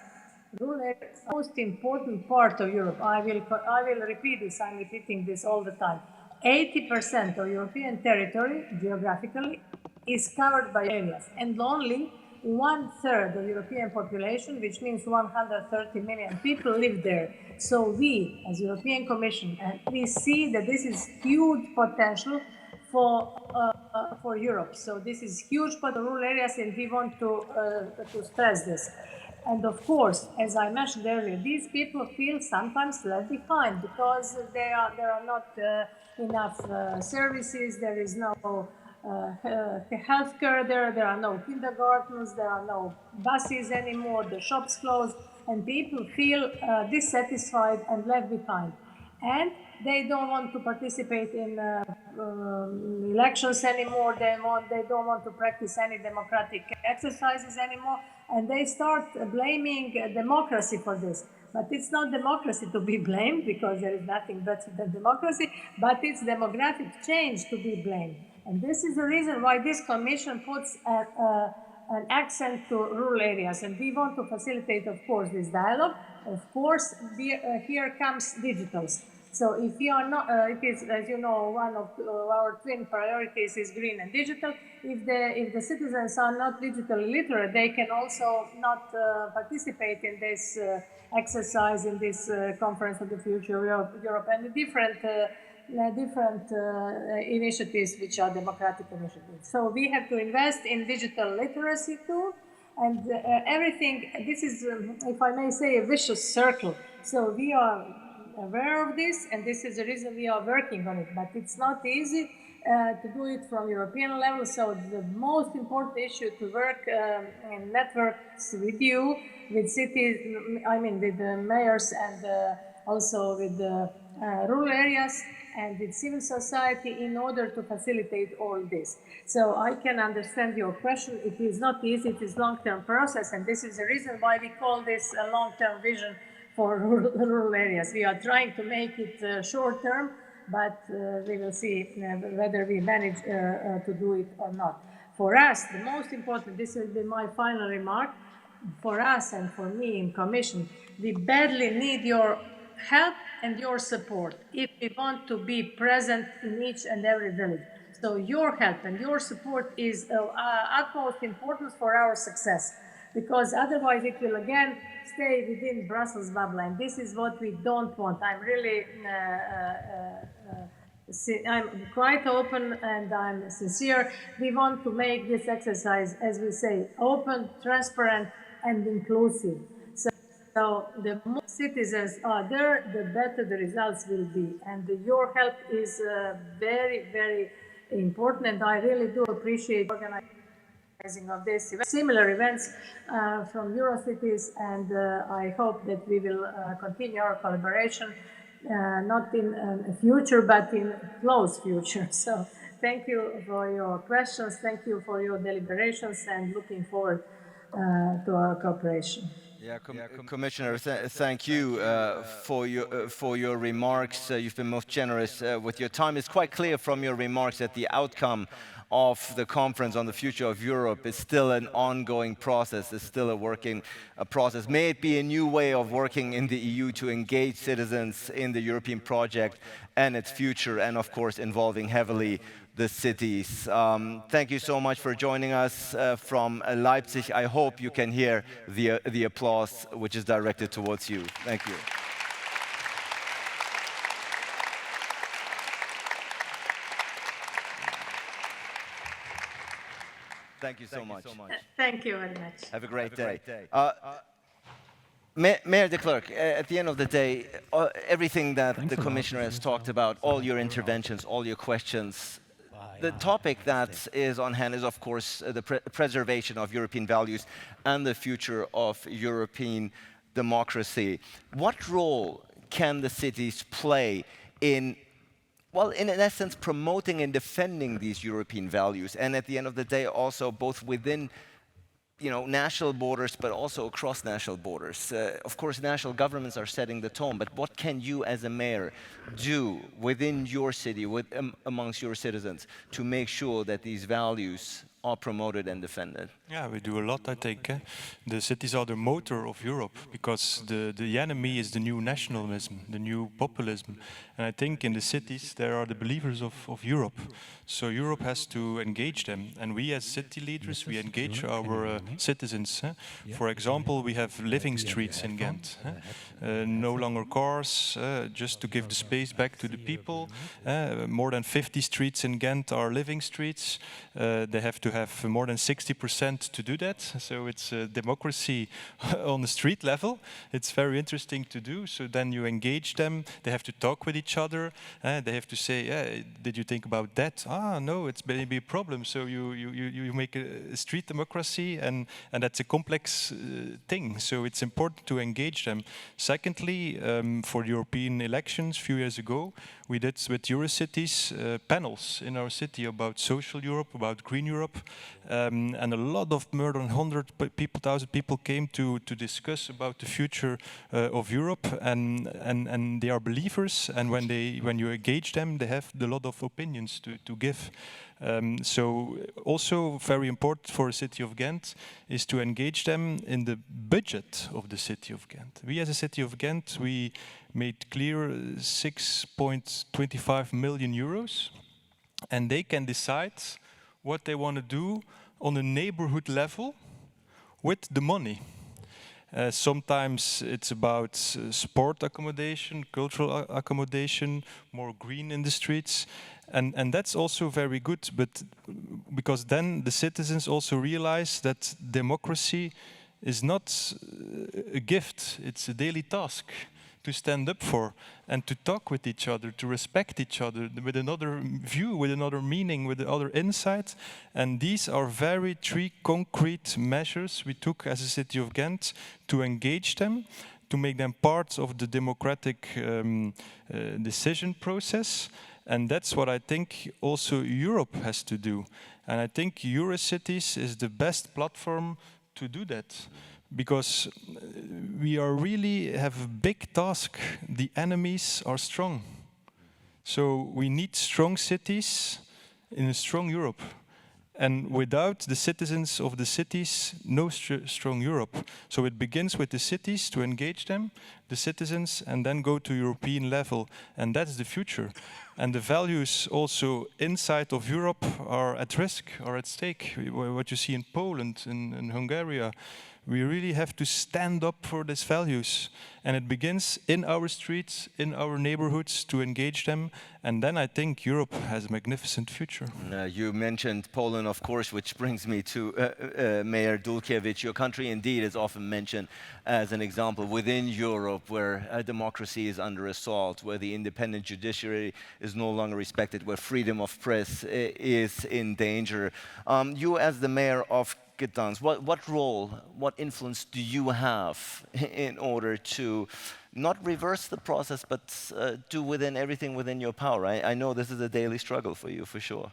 rural areas is the most important part of Europe. I will repeat this. I'm repeating this all the time. 80% of European territory, geographically, is covered by areas, and only 1/3 of European population, which means 130 million people, live there. So we, as European Commission, we see that this is huge potential for Europe. So this is huge for the rural areas, and we want to stress this. And of course, as I mentioned earlier, these people feel sometimes left behind because there are not enough services, there is no healthcare there are no kindergartens, there are no buses anymore, the shops closed, and people feel dissatisfied and left behind. And they don't want to participate in elections anymore, they don't want to practice any democratic exercises anymore, and they start blaming democracy for this. But it's not democracy to be blamed, because there is nothing better than democracy, but it's demographic change to be blamed. And this is the reason why this Commission puts an accent to rural areas. And we want to facilitate, of course, this dialogue. Of course, here comes digitals. So if we are not, it is, as you know, one of our twin priorities is green and digital. If the citizens are not digitally literate, they can also not participate in this exercise, in this Conference of the Future of Europe, and the different initiatives which are democratic initiatives. So we have to invest in digital literacy too, and everything. This is, if I may say, a vicious circle. So we are aware of this, and this is the reason we are working on it. But it's not easy to do it from European level. So the most important issue to work in networks with you, with cities, I mean with the mayors, and also with the rural areas and with civil society, in order to facilitate all this. So I can understand your question. It is not easy, it is a long-term process, and this is the reason why we call this a long-term vision for rural areas. We are trying to make it short-term, but we will see whether we manage to do it or not. For us, the most important, this will be my final remark, for us and for me in Commission, we badly need your help and your support if we want to be present in each and every village. So your help and your support is of utmost importance for our success, because otherwise it will again stay within Brussels bubble, and this is what we don't want. I'm really, I'm quite open and I'm sincere. We want to make this exercise, as we say, open, transparent, and inclusive. So the more citizens are there, the better the results will be. And your help is very, very important, and I really do appreciate organizing of this event. Similar events from Eurocities, and I hope that we will continue our collaboration, not in the future, but in close future. So thank you for your questions, thank you for your deliberations, and looking forward to our cooperation. Commissioner, thank you for your remarks. You've been most generous with your time. It's quite clear from your remarks that the outcome of the conference on the future of Europe is still an ongoing process, is still a working process. May it be a new way of working in the EU to engage citizens in the European project and its future, and of course involving heavily the cities. Thank you so much for joining us from Leipzig. I hope you can hear the applause which is directed towards you. Thank you. Thank you so much. Thank you very much. Have a great day. Mayor De Clercq, at the end of the day, everything that the Commissioner has talked about, all your interventions, all your questions, the topic that is on hand is, of course, the preservation of European values and the future of European democracy. What role can the cities play in, well, in essence, promoting and defending these European values, and at the end of the day, also both within, national borders, but also across national borders? Of course, national governments are setting the tone, but what can you as a mayor do within your city, amongst your citizens, to make sure that these values are promoted and defended? Yeah, we do a lot, I think. The cities are the motor of Europe, because the enemy is the new nationalism, the new populism. And I think in the cities there are the believers of Europe. So Europe has to engage them. And we as city leaders, we engage our citizens. For example, we have living streets in Ghent. No longer cars, just to give the space back to the people. More than 50 streets in Ghent are living streets. They have to have more than 60% to do that. So it's democracy on the street level. It's very interesting to do. So then you engage them. They have to talk with each other. They have to say, did you think about that? Ah, no, it's maybe a problem. So you make a street democracy, and that's a complex thing. So it's important to engage them. Secondly, for the European elections a few years ago, we did with Eurocities panels in our city about social Europe, about green Europe, and a lot of more than 1,000 people came to discuss about the future of Europe, and they are believers, and when you engage them, they have a lot of opinions to give. So also very important for the city of Ghent is to engage them in the budget of the city of Ghent. We as a city of Ghent, we made clear 6.25 million euros, and they can decide what they want to do on a neighborhood level with the money. Sometimes it's about sport accommodation, cultural accommodation, more green in the streets. And that's also very good, but because then the citizens also realize that democracy is not a gift, it's a daily task to stand up for and to talk with each other, to respect each other with another view, with another meaning, with other insight. And these are very 3 concrete measures we took as a city of Ghent to engage them, to make them part of the democratic decision process. And that's what I think also Europe has to do. And I think Eurocities is the best platform to do that. Because we really have a big task. The enemies are strong. So we need strong cities in a strong Europe. And without the citizens of the cities, no strong Europe. So it begins with the cities, to engage them, the citizens, and then go to European level. And that's the future. And the values also inside of Europe are at risk, are at stake. What you see in Poland, in Hungary, we really have to stand up for these values. And it begins in our streets, in our neighborhoods, to engage them. And then I think Europe has a magnificent future. You mentioned Poland, of course, which brings me to Mayor Dulkiewicz. Your country indeed is often mentioned as an example within Europe where democracy is under assault, where the independent judiciary is no longer respected, where freedom of press is in danger. You as the mayor of Gdansk, what role, what influence do you have in order to not reverse the process, but do everything within your power? I know this is a daily struggle for you, for sure.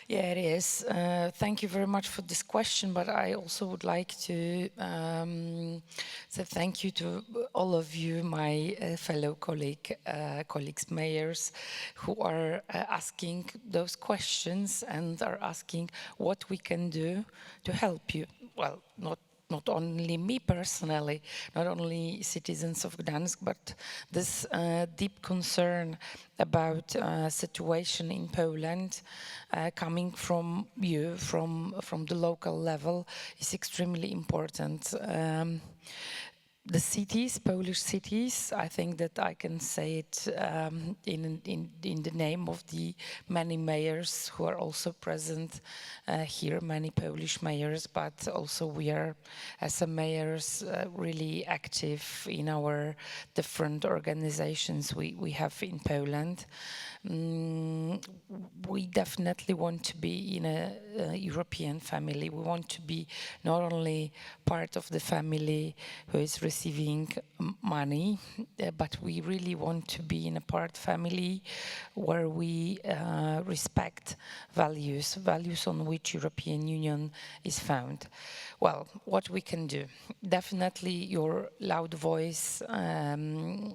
Yeah, it is. Thank you very much for this question, but I also would like to say thank you to all of you, my fellow colleagues, mayors, who are asking those questions and are asking what we can do to help you. Well, not only me personally, not only citizens of Gdansk, but this deep concern about situation in Poland coming from you, from the local level, is extremely important. The cities, Polish cities, I think that I can say it in the name of the many mayors who are also present here, many Polish mayors, but also we are, as a mayors, really active in our different organizations we have in Poland. We definitely want to be in a European family. We want to be not only part of the family who is receiving money, but we really want to be in a family where we respect values on which European Union is found. Well, what we can do? Definitely your loud voice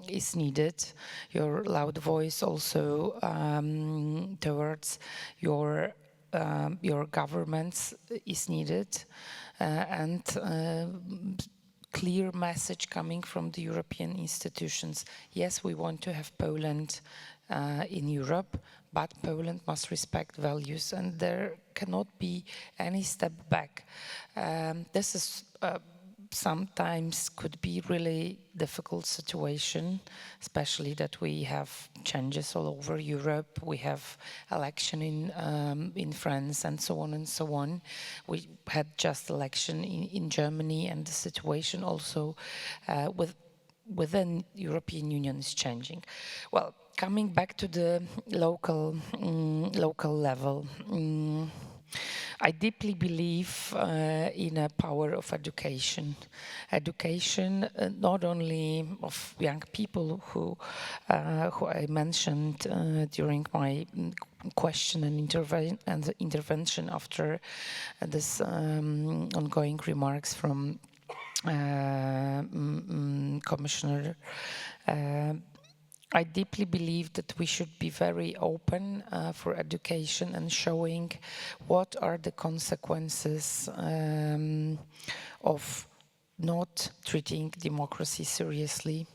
is needed. Your loud voice also towards your governments is needed, and clear message coming from the European institutions. Yes, we want to have Poland in Europe, but Poland must respect values, and there cannot be any step back. This is sometimes could be really difficult situation, especially that we have changes all over Europe. We have election in France and so on and so on. We had just election in Germany, and the situation also within European Union is changing. Well, coming back to the local level. I deeply believe in a power of education. Education, not only of young people who I mentioned during my question and intervention after this ongoing remarks from Commissioner. I deeply believe that we should be very open for education and showing what are the consequences of not treating democracy seriously,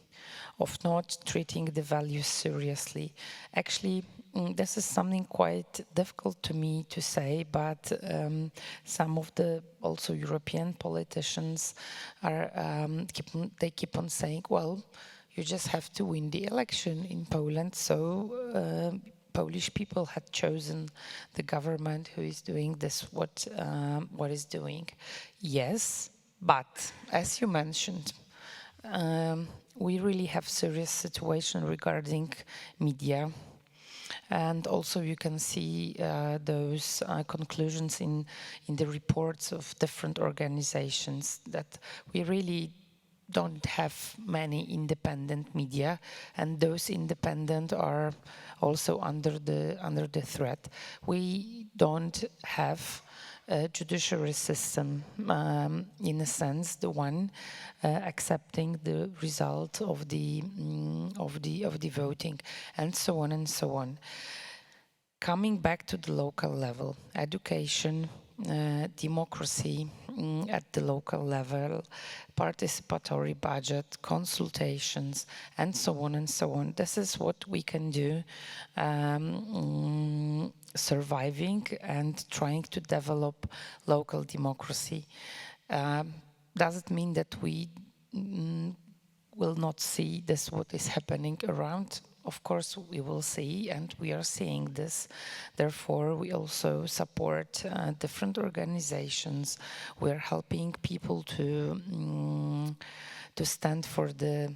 of not treating the values seriously. Actually, this is something quite difficult to me to say, but some of the also European politicians are keep on saying, well, you just have to win the election in Poland. So Polish people had chosen the government who is doing this, what is doing. Yes, but as you mentioned, we really have serious situation regarding media. And also you can see those conclusions in the reports of different organizations that we really don't have many independent media, and those independent are also under the threat. We don't have a judiciary system, in a sense, the one accepting the result of the voting, and so on and so on. Coming back to the local level, education, democracy at the local level, participatory budget, consultations, and so on and so on. This is what we can do, surviving and trying to develop local democracy. Does it mean that we will not see this, what is happening around? Of course, we will see, and we are seeing this. Therefore, we also support different organizations. We are helping people to to stand for the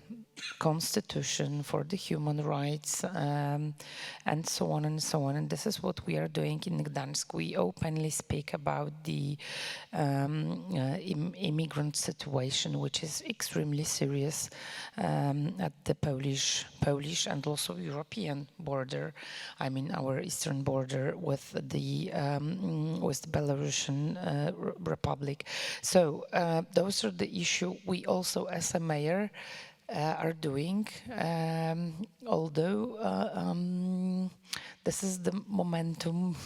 constitution, for the human rights, and so on and so on. And this is what we are doing in Gdansk. We openly speak about the immigrant situation, which is extremely serious at the Polish and also European border. I mean, our eastern border with the Belarusian Republic. So those are the issues we also, as a mayor, are doing, although this is the momentum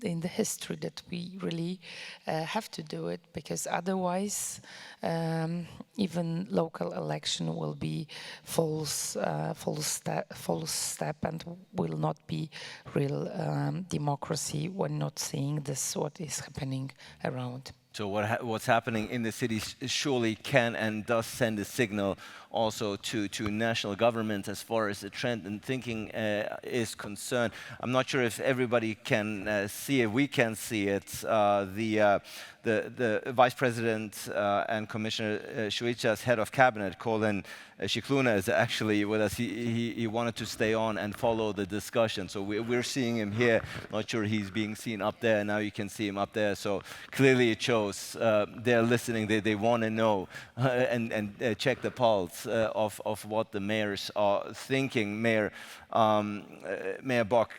in the history that we really have to do it, because otherwise even local election will be false step and will not be real democracy when not seeing this, what is happening around. So what's happening in the cities surely can and does send a signal also to national governments as far as the trend and thinking is concerned. I'm not sure if everybody can see it. We can see it. The Vice President and Commissioner Šuica's head of cabinet, Colin Shikluna, is actually with us. He wanted to stay on and follow the discussion. So we're seeing him here. Not sure he's being seen up there. Now you can see him up there. So clearly it shows they're listening. They want to know and check the pulse of what the mayors are thinking. Mayor Bock,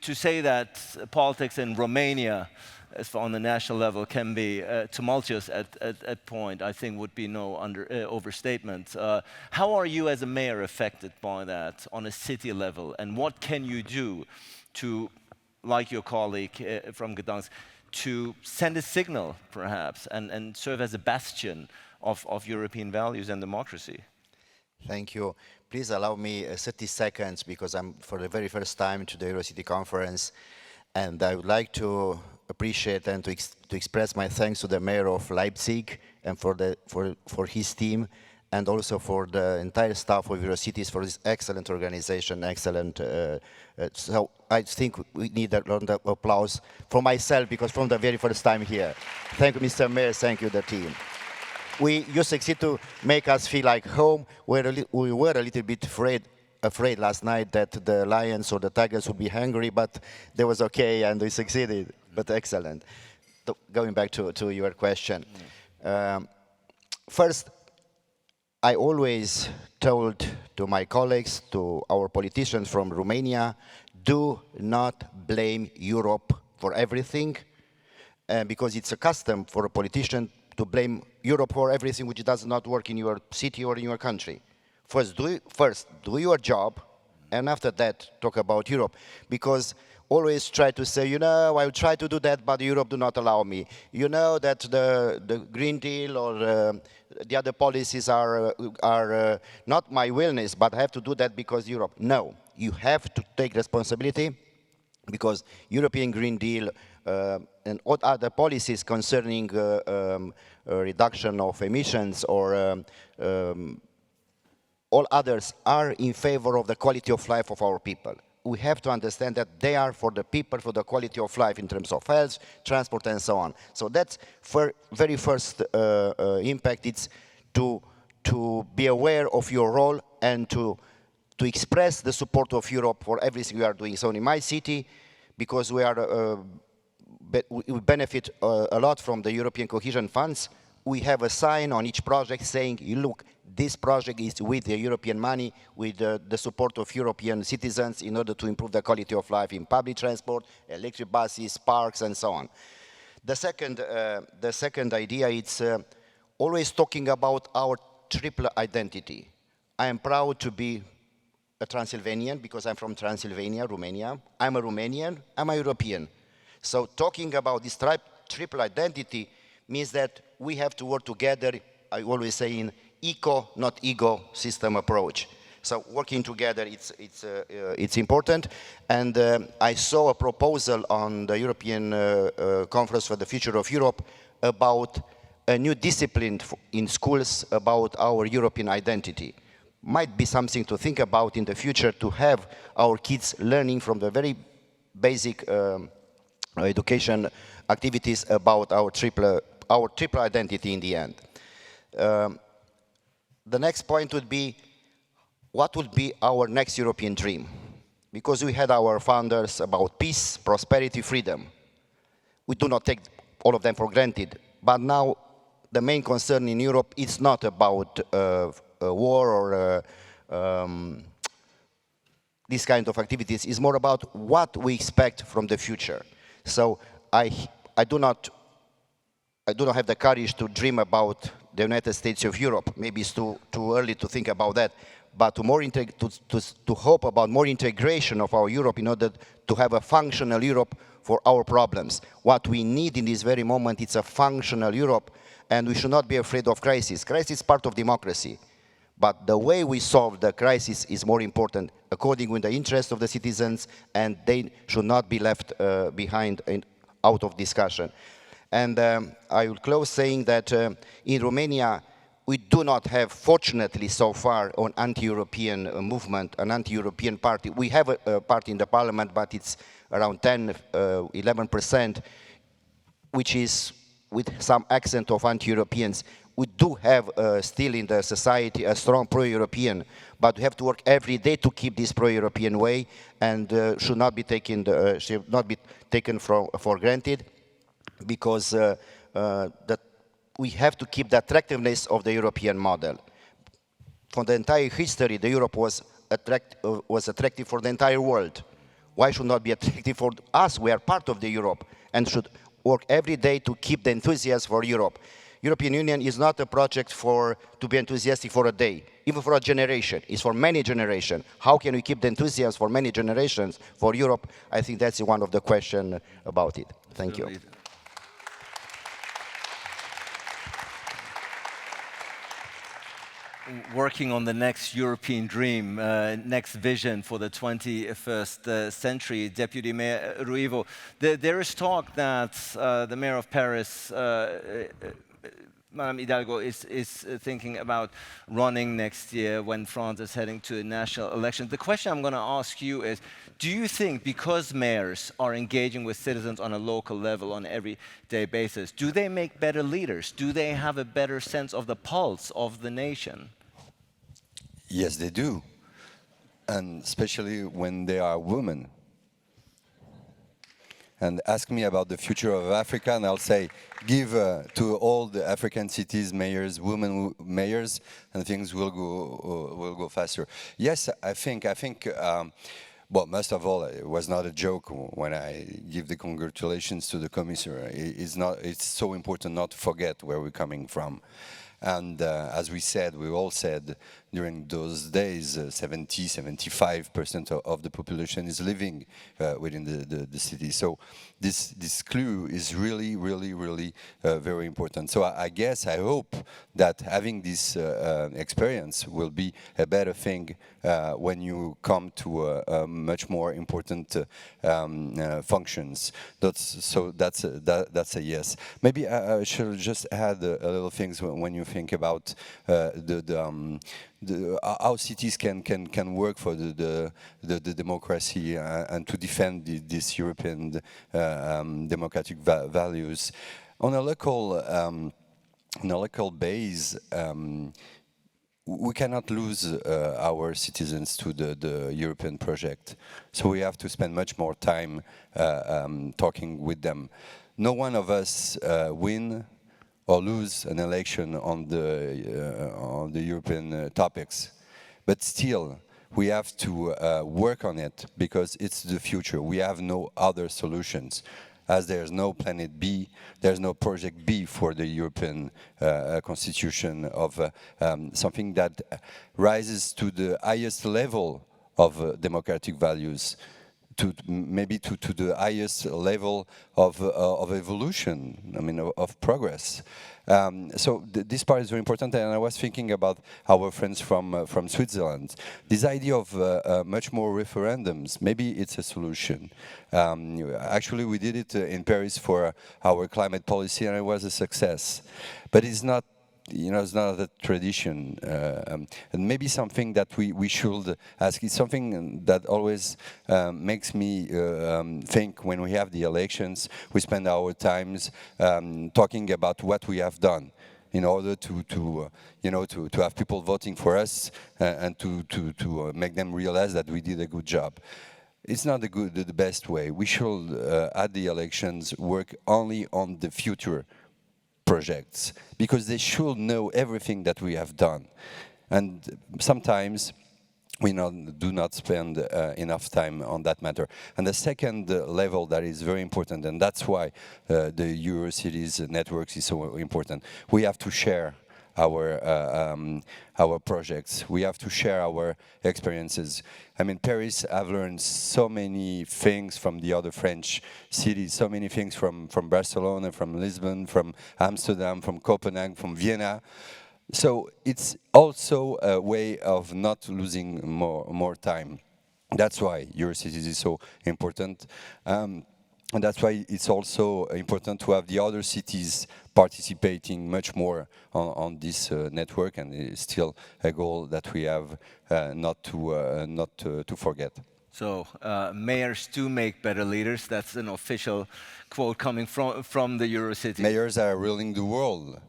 to say that politics in Romania, as far on the national level, can be tumultuous at point, I think would be no overstatement. How are you as a mayor affected by that on a city level, and what can you do to, like your colleague from Gdansk, to send a signal perhaps and serve as a bastion of European values and democracy? Thank you. Please allow me 30 seconds, because I'm for the very first time to the Eurocity conference, and I would like to appreciate and to express my thanks to the mayor of Leipzig and for his team, and also for the entire staff of Eurocities for this excellent organization, excellent. So I think we need a round of applause for myself, because from the very first time here. Thank you, Mr. Mayor. Thank you, the team. You succeed to make us feel like home. We were a little bit afraid last night that the lions or the tigers would be hungry, but they was okay and we succeeded. But excellent. Going back to your question. First, I always told to my colleagues, to our politicians from Romania, do not blame Europe for everything, because it's a custom for a politician to blame Europe for everything which does not work in your city or in your country. First, do your job, and after that, talk about Europe. Because always try to say, you know, I will try to do that, but Europe do not allow me. You know that the Green Deal or the other policies are not my willingness, but I have to do that because Europe. No, you have to take responsibility, because European Green Deal and what other policies concerning reduction of emissions or all others are in favor of the quality of life of our people. We have to understand that they are for the people, for the quality of life in terms of health, transport, and so on. So that's very first impact. It's to be aware of your role and to express the support of Europe for everything we are doing. So in my city, because we benefit a lot from the European cohesion funds, we have a sign on each project saying, look, this project is with the European money, with the support of European citizens in order to improve the quality of life in public transport, electric buses, parks, and so on. The second idea is always talking about our triple identity. I am proud to be a Transylvanian because I'm from Transylvania, Romania. I'm a Romanian, I'm a European. So talking about this triple identity means that we have to work together, I always say in eco, not ego system approach. So working together, it's important. And I saw a proposal on the European Conference for the Future of Europe about a new discipline in schools about our European identity. Might be something to think about in the future, to have our kids learning from the very basic education activities about our triple identity in the end. the next point would be, what would be our next European dream? Because we had our founders about peace, prosperity, freedom. We do not take all of them for granted. But now the main concern in Europe is not about a war or these kind of activities. It's more about what we expect from the future. So I do not have the courage to dream about the United States of Europe. Maybe it's too early to think about that. But to hope about more integration of our Europe in order to have a functional Europe for our problems. What we need in this very moment is a functional Europe, and we should not be afraid of crisis. Crisis is part of democracy. But the way we solve the crisis is more important, according with the interest of the citizens, and they should not be left behind out of discussion. And I will close saying that in Romania, we do not have, fortunately so far, an anti-European movement, an anti-European party. We have a party in the parliament, but it's around 10, 11%, which is with some accent of anti-Europeans. We do have still in the society a strong pro-European, but we have to work every day to keep this pro-European way, and should not be taken for granted, because that we have to keep the attractiveness of the European model. For the entire history, the Europe was attractive for the entire world. Why should not be attractive for us? We are part of the Europe and should work every day to keep the enthusiasm for Europe. European Union is not a project to be enthusiastic for a day, even for a generation. It's for many generations. How can we keep the enthusiasm for many generations for Europe? I think that's one of the questions about it. Thank you. Working on the next European dream, next vision for the 21st century, Deputy Mayor Ruivo, there is talk that the Mayor of Paris, Madame Hidalgo, is thinking about running next year when France is heading to a national election. The question I'm going to ask you is, do you think because mayors are engaging with citizens on a local level on an everyday basis, do they make better leaders? Do they have a better sense of the pulse of the nation? Yes, they do, and especially when they are women. And ask me about the future of Africa, and I'll say, give to all the African cities mayors, women mayors, and things will go faster. Yes, I think. Well, most of all, it was not a joke when I give the congratulations to the commissioner. It's so important not to forget where we're coming from. And as we all said during those days, 75% of the population is living within the city. So this clue is really very important. So I hope that having this experience will be a better thing when you come to a much more important functions. That's a yes. Maybe I should just add a little things when you think about how cities can work for the democracy and to defend these European democratic values on a local base. We cannot lose our citizens to the European project, so we have to spend much more time talking with them. No one of us win or lose an election on the European topics, but still we have to work on it because it's the future. We have no other solutions. As there's no planet B, there's no project B for the European constitution of something that rises to the highest level of democratic values, maybe to the highest level of evolution, I mean, of progress. So this part is very important, and I was thinking about our friends from Switzerland. This idea of much more referendums, maybe it's a solution. Actually, we did it in Paris for our climate policy, and it was a success. But it's not, it's not a tradition, and maybe something that we should ask. It's something that always makes me think when we have the elections, we spend our times talking about what we have done. in order to have people voting for us and to make them realize that we did a good job. It's not the best way. We should, at the elections, work only on the future projects, because they should know everything that we have done. And sometimes we do not spend enough time on that matter. And the second level that is very important, and that's why the Eurocities networks is so important, we have to share our projects. We have to share our experiences. I mean, Paris, I've learned so many things from the other French cities, so many things from Barcelona, from Lisbon, from Amsterdam, from Copenhagen, from Vienna. So it's also a way of not losing more time. That's why Eurocities is so important. And that's why it's also important to have the other cities participating much more on this network, and it's still a goal that we have not to forget. So, mayors do make better leaders. That's an official quote coming from the Eurocities. Mayors are ruling the world.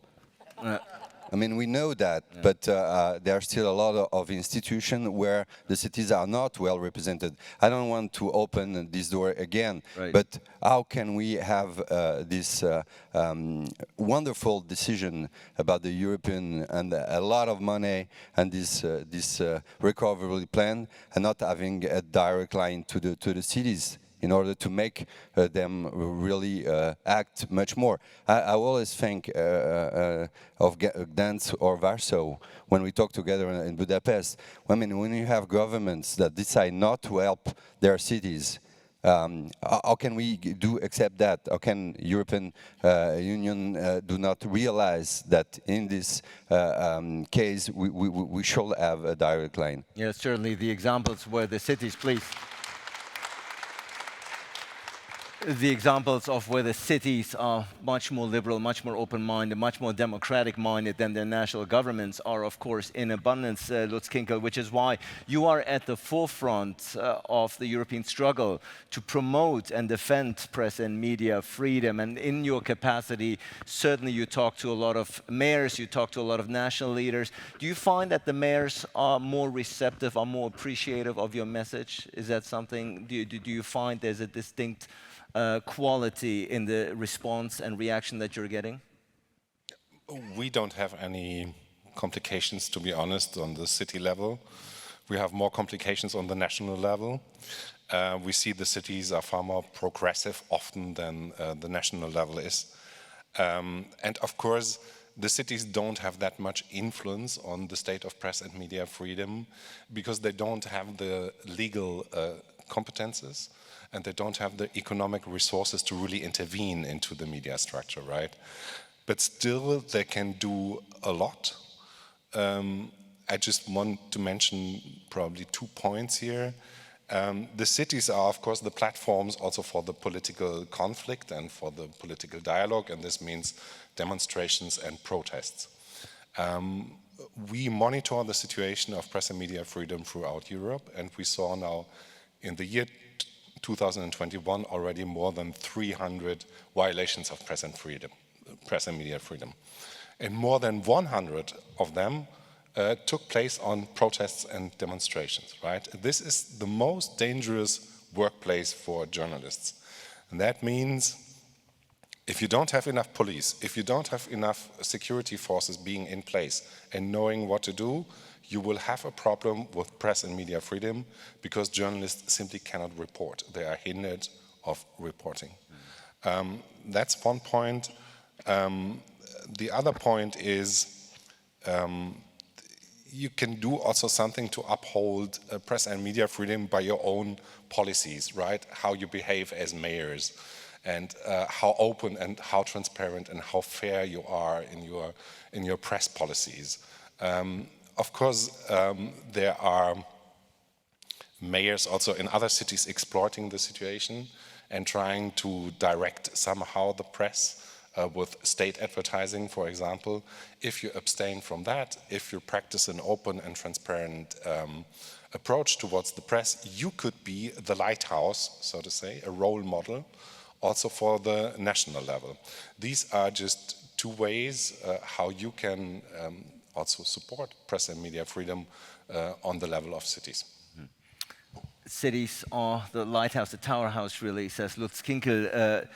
I mean, we know that, but there are still a lot of institutions where the cities are not well represented. I don't want to open this door again, but how can we have this wonderful decision about the European and a lot of money and this recovery plan, and not having a direct line to the cities, in order to make them really act much more. I always think of Gdansk or Warsaw when we talk together in Budapest. I mean, when you have governments that decide not to help their cities, how can we accept that? How can European Union do not realize that in this case we should have a direct line? Yes, certainly the examples where the cities, please. The examples of where the cities are much more liberal, much more open-minded, much more democratic-minded than their national governments are, of course, in abundance, Lutz Kinkel, which is why you are at the forefront of the European struggle to promote and defend press and media freedom. And in your capacity, certainly you talk to a lot of mayors, you talk to a lot of national leaders. Do you find that the mayors are more receptive, are more appreciative of your message? Is that something, do you find there's a distinct quality in the response and reaction that you're getting? We don't have any complications, to be honest, on the city level. We have more complications on the national level. We see the cities are far more progressive often than the national level is. And of course, the cities don't have that much influence on the state of press and media freedom because they don't have the legal competences, and they don't have the economic resources to really intervene into the media structure, right? But still, they can do a lot. I just want to mention probably 2 points here. The cities are, of course, the platforms also for the political conflict and for the political dialogue, and this means demonstrations and protests. We monitor the situation of press and media freedom throughout Europe, and we saw now in the year 2021 already more than 300 violations of press and media freedom. And more than 100 of them took place on protests and demonstrations, right? This is the most dangerous workplace for journalists. And that means if you don't have enough police, if you don't have enough security forces being in place and knowing what to do, you will have a problem with press and media freedom because journalists simply cannot report. They are hindered of reporting. That's one point. The other point is you can do also something to uphold press and media freedom by your own policies, right? How you behave as mayors and how open and how transparent and how fair you are in your press policies. Of course, there are mayors also in other cities exploiting the situation and trying to direct somehow the press with state advertising, for example. If you abstain from that, if you practice an open and transparent approach towards the press, you could be the lighthouse, so to say, a role model, also for the national level. These are just two ways how you can also support press and media freedom on the level of cities. Cities are the lighthouse, the tower house, really, says Lutz Kinkel.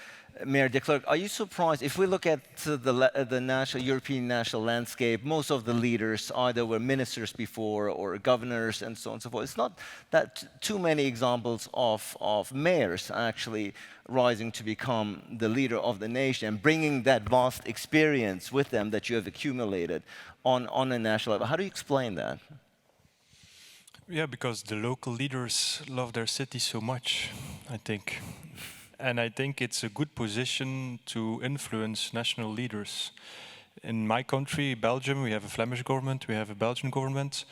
Mayor De Clercq, are you surprised, if we look at the European national landscape, most of the leaders either were ministers before or governors and so on and so forth. It's not that too many examples of mayors actually rising to become the leader of the nation and bringing that vast experience with them that you have accumulated on a national level. How do you explain that? Yeah, because the local leaders love their city so much, I think. And I think it's a good position to influence national leaders. In my country, Belgium, we have a Flemish government, we have a Belgian government,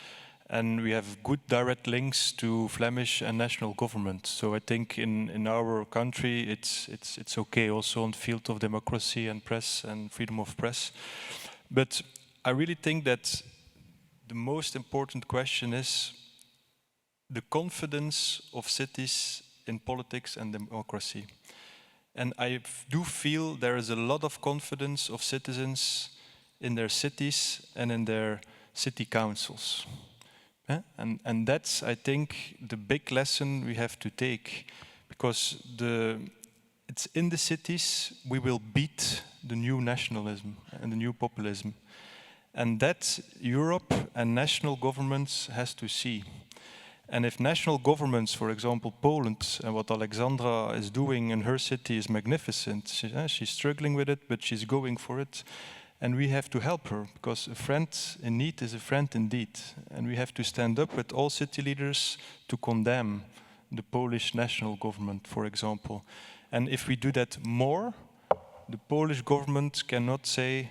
and we have good direct links to Flemish and national government. So I think in our country, it's okay also on the field of democracy and press and freedom of press. But I really think that the most important question is the confidence of cities in politics and democracy. And I do feel there is a lot of confidence of citizens in their cities and in their city councils. And that's, I think, the big lesson we have to take, because it's in the cities we will beat the new nationalism and the new populism. And that Europe and national governments has to see. And if national governments, for example, Poland, and what Aleksandra is doing in her city is magnificent. She's struggling with it, but she's going for it. And we have to help her, because a friend in need is a friend indeed. And we have to stand up with all city leaders to condemn the Polish national government, for example. And if we do that more, the Polish government cannot say,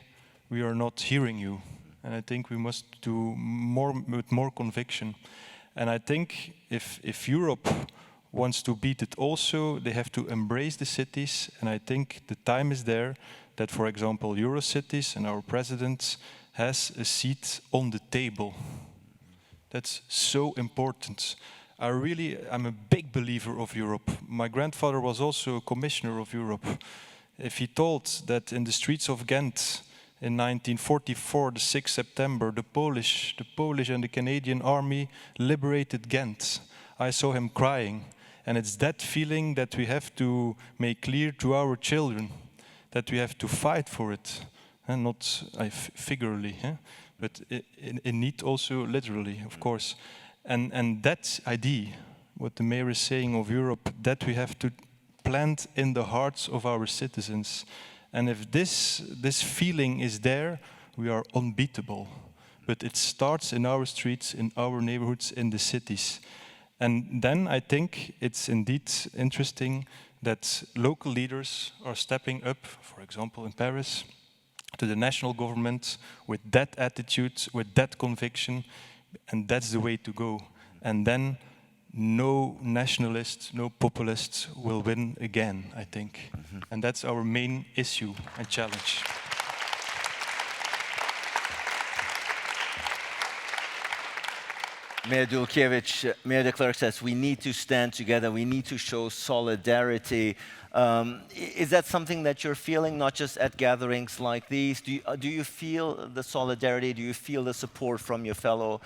we are not hearing you. And I think we must do more with more conviction. And I think if Europe wants to beat it also, they have to embrace the cities. And I think the time is there that, for example, Eurocities and our president has a seat on the table. That's so important. I'm a big believer of Europe. My grandfather was also a commissioner of Europe. If he told that in the streets of Ghent, in 1944, the 6th September, the Polish and the Canadian army liberated Ghent, I saw him crying. And it's that feeling that we have to make clear to our children, that we have to fight for it, and not figuratively, but in need also literally, of course. And that idea, what the mayor is saying of Europe, that we have to plant in the hearts of our citizens. And if this feeling is there, we are unbeatable. But it starts in our streets, in our neighborhoods, in the cities. And then I think it's indeed interesting that local leaders are stepping up, for example in Paris, to the national government with that attitude, with that conviction, and that's the way to go. And then no nationalists, no populists will win again, I think. And that's our main issue and challenge. Mayor Dulkiewicz, Mayor De Clercq says we need to stand together, we need to show solidarity. Is that something that you're feeling, not just at gatherings like these? Do you feel the solidarity? Do you feel the support from your fellow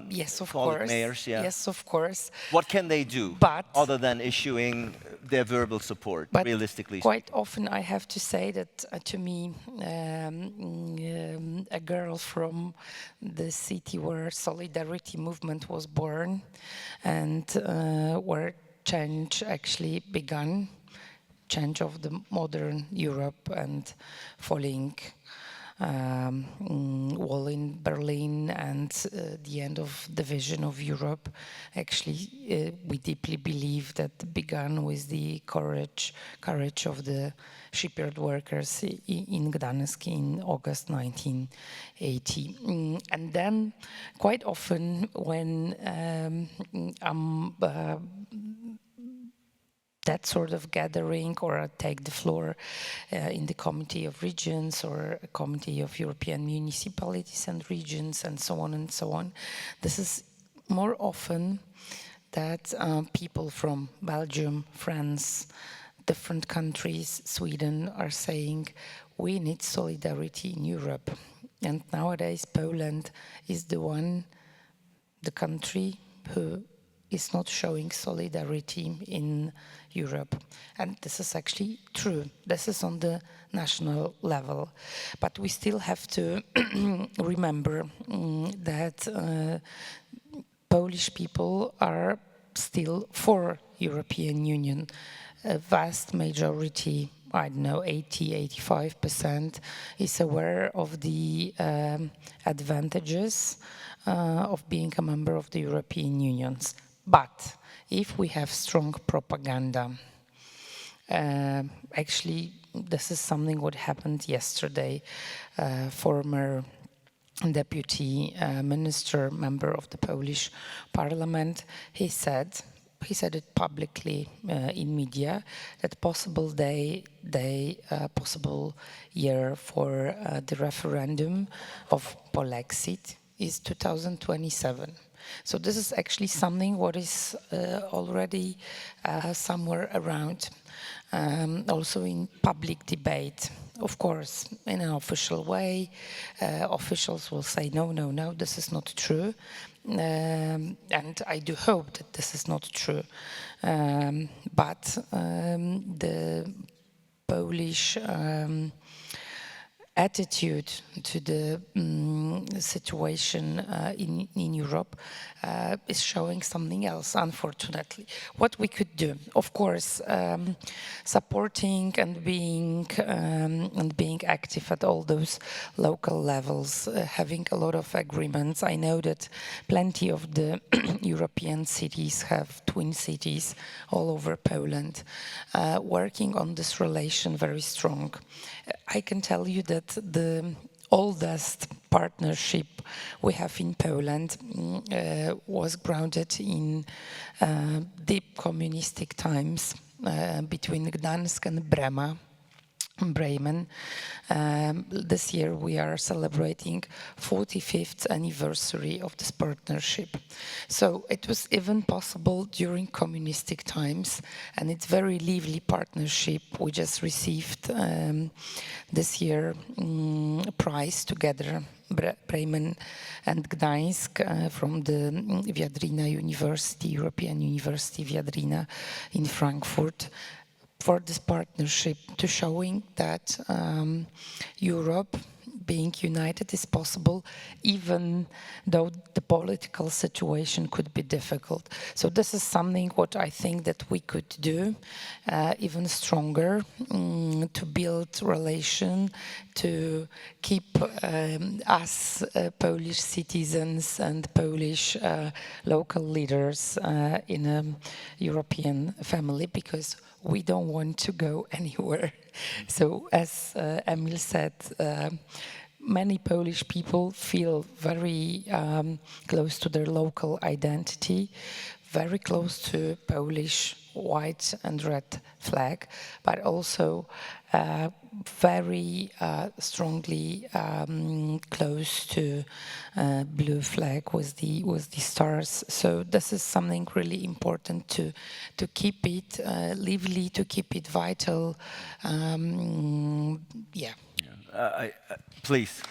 yes, of colleague course. mayors? Yeah. Yes, of course. What can they do other than issuing their verbal support, realistically? Quite often I have to say that to me, a girl from the city where Solidarity movement was born and where change actually began, change of the modern Europe and falling wall in Berlin and the end of the vision of Europe. Actually, we deeply believe that began with the courage of the shipyard workers in Gdansk in August 1980. And then quite often when that sort of gathering, or I take the floor in the Committee of Regions or a Committee of European Municipalities and Regions and so on and so on. This is more often that people from Belgium, France, different countries, Sweden, are saying we need solidarity in Europe. And nowadays Poland is the country who is not showing solidarity in Europe. And this is actually true. This is on the national level. But we still have to remember that Polish people are still for European Union. A vast majority, I don't know, 80–85% is aware of the advantages of being a member of the European Union. But if we have strong propaganda, actually this is something what happened yesterday. Former deputy minister, member of the Polish parliament, he said it publicly in media that possible possible year for the referendum of Polexit is 2027. So this is actually something what is already somewhere around, also in public debate. Of course, in an official way, officials will say, no, this is not true. And I do hope that this is not true. But the Polish attitude to the situation in Europe is showing something else, unfortunately. What we could do, of course, supporting and being active at all those local levels, having a lot of agreements. I know that plenty of the European cities have twin cities all over Poland, working on this relation very strong. I can tell you that the oldest partnership we have in Poland was grounded in deep communistic times between Gdansk and Bremen. This year we are celebrating 45th anniversary of this partnership. So it was even possible during communistic times, and it's very lively partnership. We just received this year a prize together, Bremen and Gdansk, from the Viadrina University, European University Viadrina in Frankfurt, for this partnership, to showing that Europe being united is possible, even though the political situation could be difficult. So this is something what I think that we could do even stronger, to build relation, to keep us Polish citizens and Polish local leaders in a European family, because we don't want to go anywhere. So as Emil said, many Polish people feel very close to their local identity, very close to Polish white and red flag, but also very strongly close to blue flag with the stars. So this is something really important to keep it lively, to keep it vital. Please.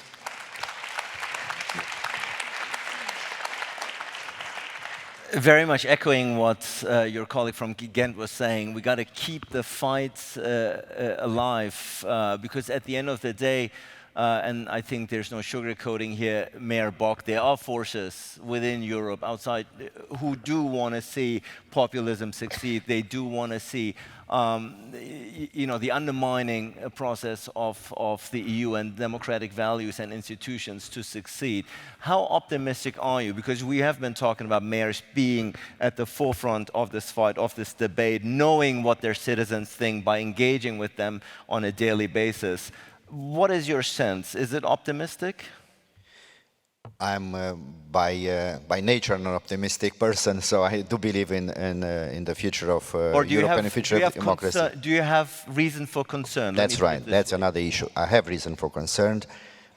Very much echoing what your colleague from Ghent was saying, we got to keep the fights alive, because at the end of the day, and I think there's no sugarcoating here, Mayor Bock, there are forces within Europe, outside, who do want to see populism succeed. They do want to see the undermining process of the EU and democratic values and institutions to succeed. How optimistic are you? Because we have been talking about mayors being at the forefront of this fight, of this debate, knowing what their citizens think by engaging with them on a daily basis. What is your sense? Is it optimistic? I'm by nature an optimistic person, so I do believe in the future of Europe and the future of democracy. Do you have reason for concern? That's right. That's another issue. I have reason for concern,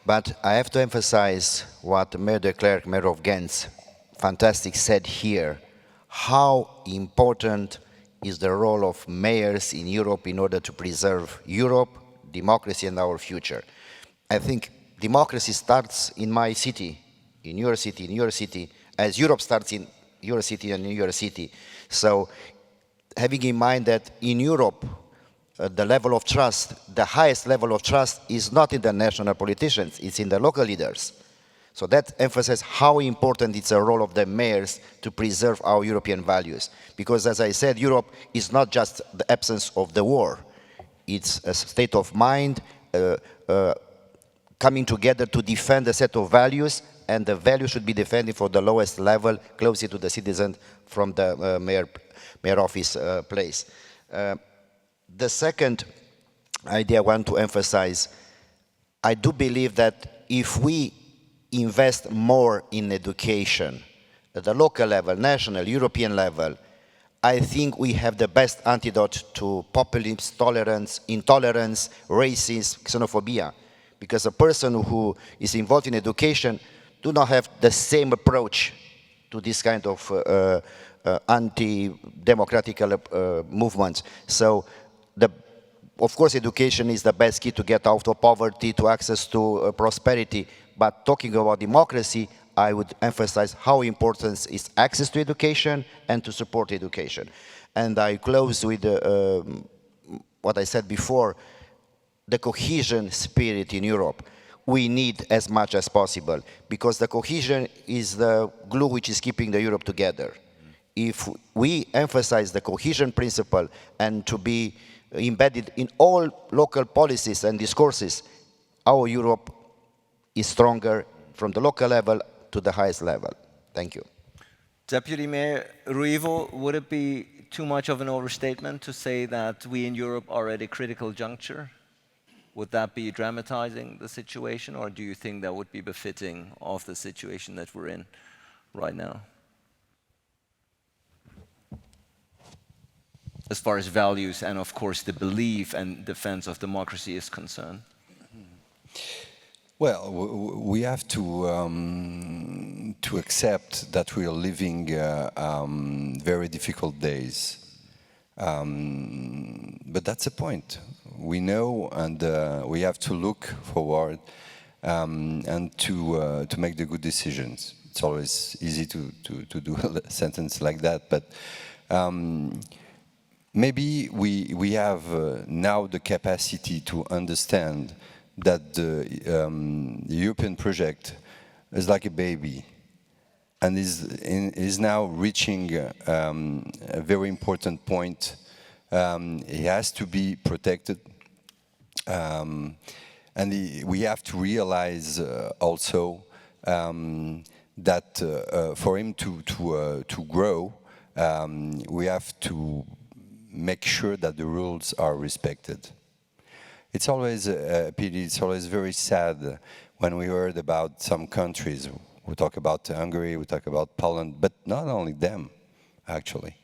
but I have to emphasize what Mayor De Clercq, Mayor of Ghent, fantastic, said here, how important is the role of mayors in Europe in order to preserve Europe, democracy, and our future. I think democracy starts in my city, in your city, as Europe starts in your city and in your city. So having in mind that in Europe, the level of trust, the highest level of trust is not in the national politicians, it's in the local leaders. So that emphasizes how important it's a role of the mayors to preserve our European values. Because as I said, Europe is not just the absence of the war. It's a state of mind, coming together to defend a set of values, and the values should be defended for the lowest level, closer to the citizen from the mayor office place. The second idea I want to emphasize, I do believe that if we invest more in education at the local level, national, European level, I think we have the best antidote to populism, intolerance, racism, xenophobia. Because a person who is involved in education do not have the same approach to this kind of anti-democratic movements. So, of course, education is the best key to get out of poverty, to access to prosperity. But talking about democracy, I would emphasize how important is access to education and to support education. And I close with what I said before, the cohesion spirit in Europe. We need as much as possible, because the cohesion is the glue which is keeping the Europe together. If we emphasize the cohesion principle and to be embedded in all local policies and discourses, our Europe is stronger from the local level to the highest level. Thank you. Deputy Mayor Ruivo, would it be too much of an overstatement to say that we in Europe are at a critical juncture? Would that be dramatizing the situation, or do you think that would be befitting of the situation that we're in right now? As far as values and, of course, the belief and defense of democracy is concerned? Well, we have to accept that we are living very difficult days. But that's the point. We know, and we have to look forward and to make the good decisions. It's always easy to do a sentence like that, but maybe we have now the capacity to understand that the European project is like a baby and is now reaching a very important point. It has to be protected, and we have to realize also that for him to grow, we have to make sure that the rules are respected. It's always a pity, it's always very sad when we heard about some countries. We talk about Hungary, we talk about Poland, but not only them, actually.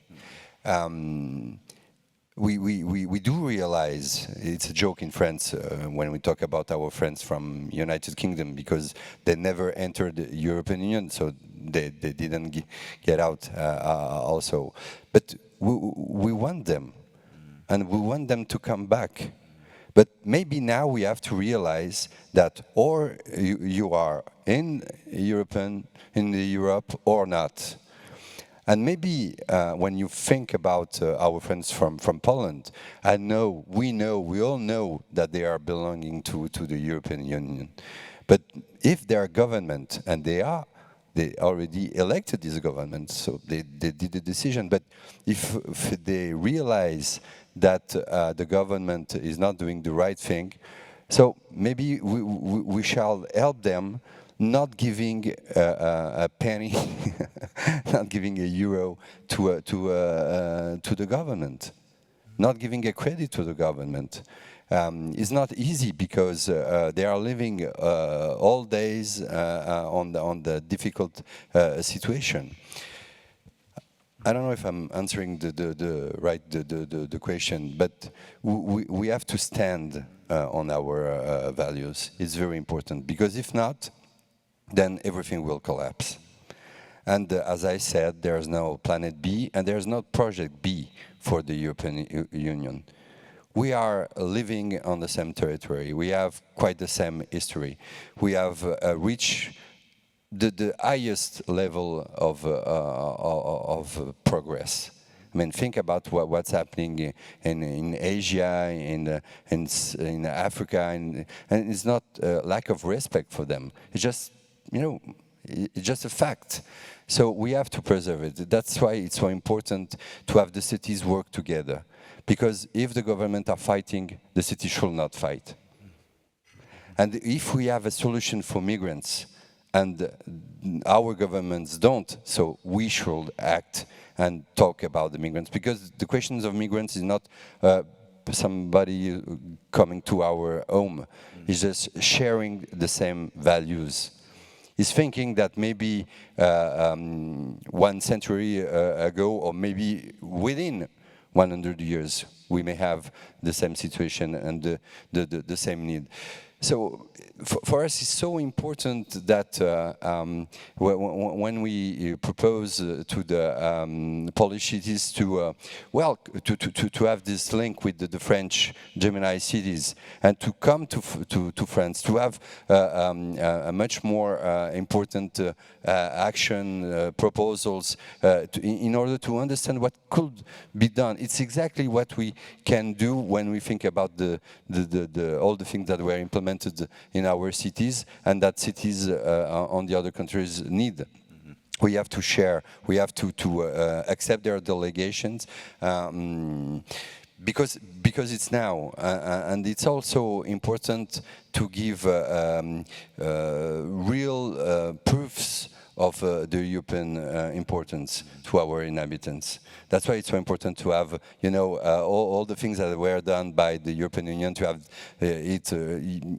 We do realize, it's a joke in France when we talk about our friends from United Kingdom, because they never entered the European Union, so they didn't get out also. But we want them, and we want them to come back. But maybe now we have to realize that or you are in Europe or not. And maybe when you think about our friends from Poland, we all know that they are belonging to the European Union. But if they are government, and they already elected this government, so they did the decision. But if they realize that the government is not doing the right thing, so maybe we shall help them, not giving a penny, not giving a euro to the government, not giving a credit to the government. It's not easy because they are living all days on the difficult situation. I don't know if I'm answering the question, but we have to stand on our values. It's very important, because if not, then everything will collapse. And as I said, there's no planet B and there's no project B for the European Union. We are living on the same territory. We have quite the same history. We have reached the highest level of progress. I mean, think about what's happening in Asia, in Africa, and it's not a lack of respect for them. It's just, you know, it's just a fact. So we have to preserve it. That's why it's so important to have the cities work together. Because if the government are fighting, the city should not fight. And if we have a solution for migrants, and our governments don't, so we should act and talk about the migrants. Because the questions of migrants is not somebody coming to our home. It's just sharing the same values. Is thinking that maybe 1 century ago, or maybe within 100 years, we may have the same situation and the same need. So for us, it's so important that when we propose to the Polish cities to have this link with the French Gemini cities and to come to France, to have a much more important action proposals in order to understand what could be done. It's exactly what we can do when we think about all the things that were implemented in our cities and that cities on the other countries need. Mm-hmm. We have to share, we have to accept their delegations because it's now, and it's also important to give real proofs of the European importance to our inhabitants. That's why it's so important to have, you know, all the things that were done by the European Union, to have it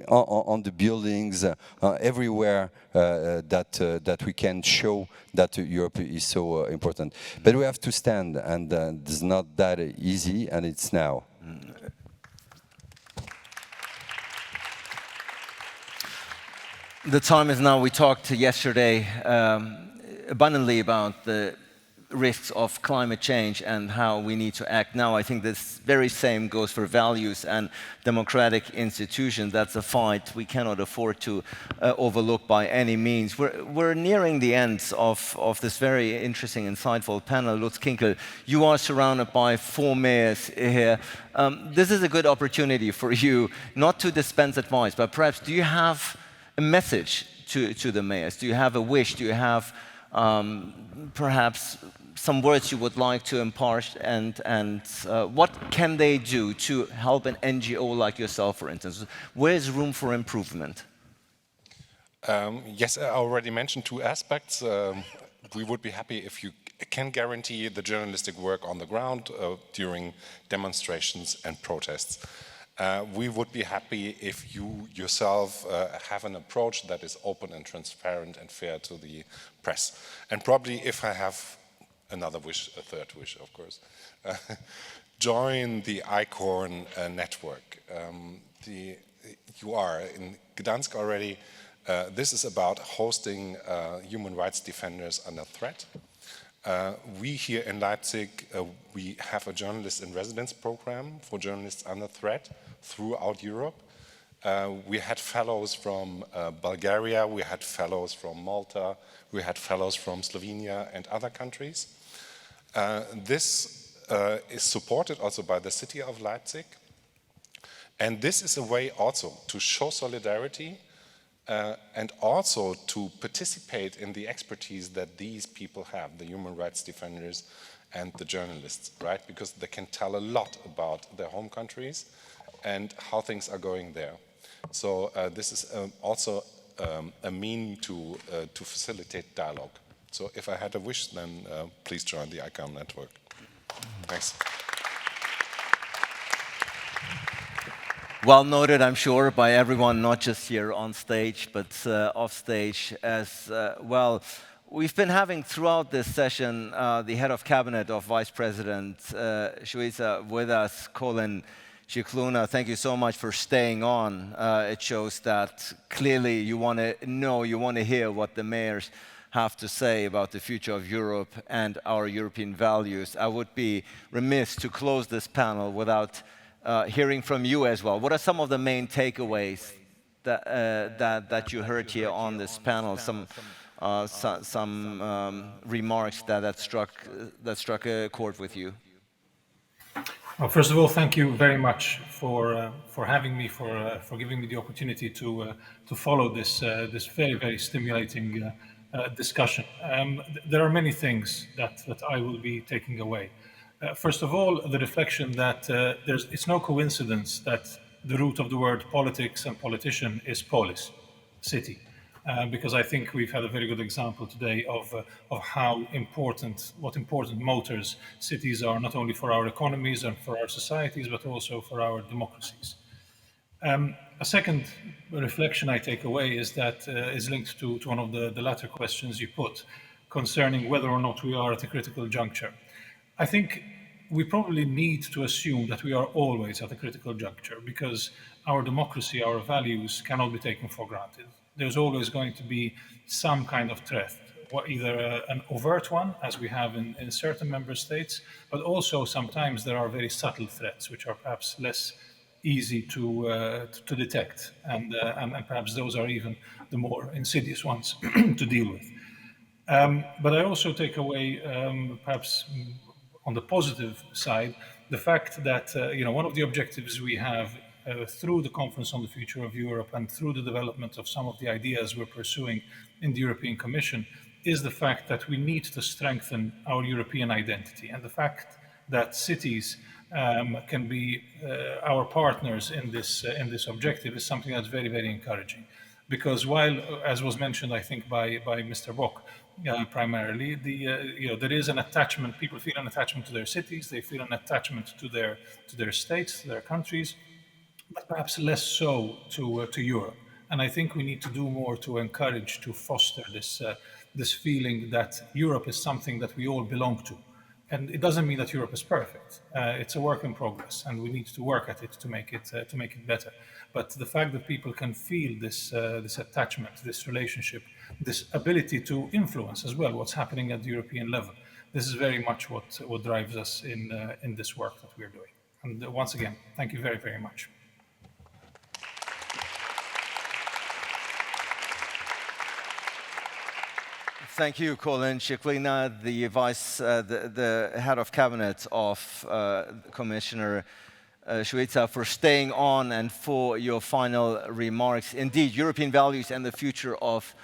on the buildings, everywhere that we can show that Europe is so important. But we have to stand, and it's not that easy, and it's now. The time is now. We talked yesterday abundantly about the risks of climate change and how we need to act now. I think this very same goes for values and democratic institutions. That's a fight we cannot afford to overlook by any means. We're nearing the end of this very interesting, insightful panel. Lutz Kinkel, you are surrounded by 4 mayors here. This is a good opportunity for you not to dispense advice, but perhaps do you have a message to the mayors? Do you have a wish? Do you have perhaps some words you would like to impart? And what can they do to help an NGO like yourself, for instance? Where is room for improvement? Yes, I already mentioned 2 aspects. We would be happy if you can guarantee the journalistic work on the ground during demonstrations and protests. We would be happy if you yourself have an approach that is open and transparent and fair to the press. And probably if I have another wish, a third wish, of course, join the ICORN network. You are in Gdansk already. This is about hosting human rights defenders under threat. We here in Leipzig, we have a journalist in residence program for journalists under threat throughout Europe. We had fellows from Bulgaria, we had fellows from Malta, we had fellows from Slovenia and other countries. This is supported also by the city of Leipzig. And this is a way also to show solidarity and also to participate in the expertise that these people have, the human rights defenders and the journalists, right? Because they can tell a lot about their home countries and how things are going there. So this is also a mean to facilitate dialogue. So if I had a wish, then please join the ICOM network. Thanks. Well noted, I'm sure, by everyone, not just here on stage, but off stage as well. We've been having throughout this session the head of cabinet of Vice President Šuica with us, Colin Cicluna. Thank you so much for staying on. It shows that clearly you want to know, you want to hear what the mayors have to say about the future of Europe and our European values. I would be remiss to close this panel without hearing from you as well. What are some of the main takeaways that you heard here on this panel? Some remarks that struck a chord with you. Well, first of all, thank you very much for having me, for giving me the opportunity to follow this very stimulating discussion. There are many things that I will be taking away. First of all, the reflection that it's no coincidence that the root of the word politics and politician is polis, city. Because I think we've had a very good example today of what important motors cities are, not only for our economies and for our societies, but also for our democracies. A second reflection I take away is that is linked to one of the latter questions you put concerning whether or not we are at a critical juncture. I think we probably need to assume that we are always at a critical juncture because our democracy, our values cannot be taken for granted. There's always going to be some kind of threat, either an overt one, as we have in certain member states, but also sometimes there are very subtle threats, which are perhaps less easy to detect, and perhaps those are even the more insidious ones to deal with. But I also take away, perhaps on the positive side, the fact that one of the objectives we have through the Conference on the Future of Europe and through the development of some of the ideas we're pursuing in the European Commission is the fact that we need to strengthen our European identity, and the fact that cities can be our partners in this objective is something that's very encouraging. Because while, as was mentioned, I think by Mr. Bock, primarily, there is an attachment. People feel an attachment to their cities. They feel an attachment to their states, to their countries, but perhaps less so to Europe. And I think we need to do more to encourage, to foster this feeling that Europe is something that we all belong to. And it doesn't mean that Europe is perfect. It's a work in progress, and we need to work at it to make it better. But the fact that people can feel this attachment, this relationship, this ability to influence as well what's happening at the European level, this is very much what drives us in this work that we're doing. And once again, thank you very much. Thank you, Colin Šiklina, the head of cabinet of Commissioner Šuica, for staying on and for your final remarks. Indeed, European values and the future of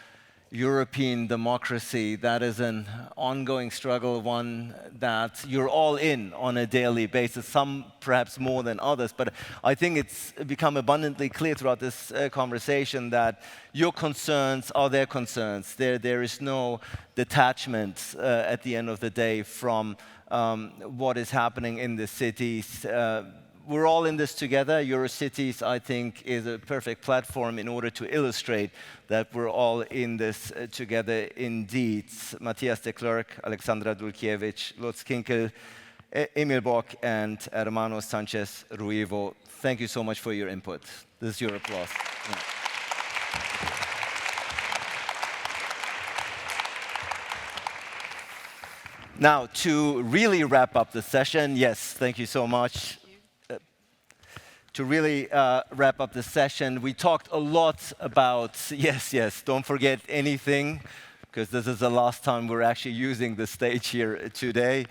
European democracy, that is an ongoing struggle, one that you're all in on a daily basis, some perhaps more than others, but I think it's become abundantly clear throughout this conversation that your concerns are their concerns. There is no detachment at the end of the day from what is happening in the cities. We're all in this together. Eurocities, I think, is a perfect platform in order to illustrate that we're all in this together indeed. Matthias De Clercq, Aleksandra Dulkiewicz, Lutz Kinkel, Emil Bock, and Hermano Sanchez Ruivo. Thank you so much for your input. This is your applause. Yeah. Now, to really wrap up the session, yes, thank you so much. To really wrap up the session, we talked a lot about, yes, don't forget anything, because this is the last time we're actually using the stage here today,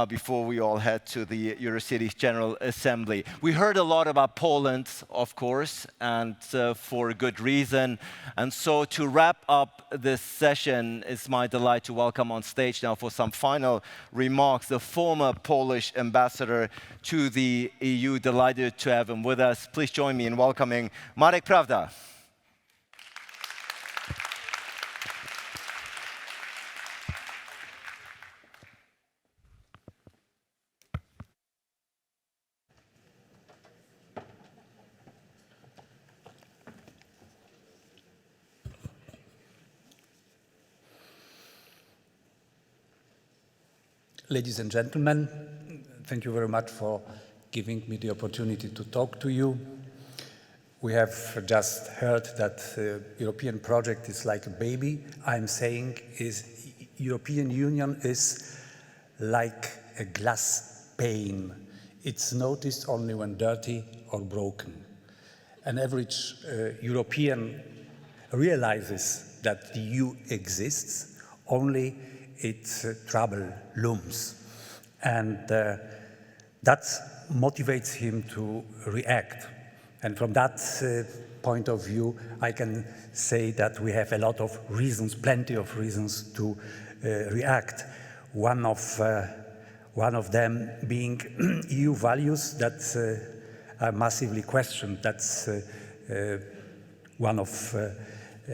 before we all head to the Eurocities General Assembly. We heard a lot about Poland, of course, and for good reason. And so to wrap up this session, it's my delight to welcome on stage now for some final remarks the former Polish ambassador to the EU. Delighted to have him with us. Please join me in welcoming Marek, Prawda. Ladies and gentlemen, thank you very much for giving me the opportunity to talk to you. we have just heard that the European project is like a baby. I'm saying is European Union is like a glass pane. It's noticed only when dirty or broken. An average European realizes that the EU exists only its trouble looms. And that motivates him to react. And from that point of view, I can say that we have a lot of reasons, plenty of reasons to react. One of them being EU values that are massively questioned. That's one of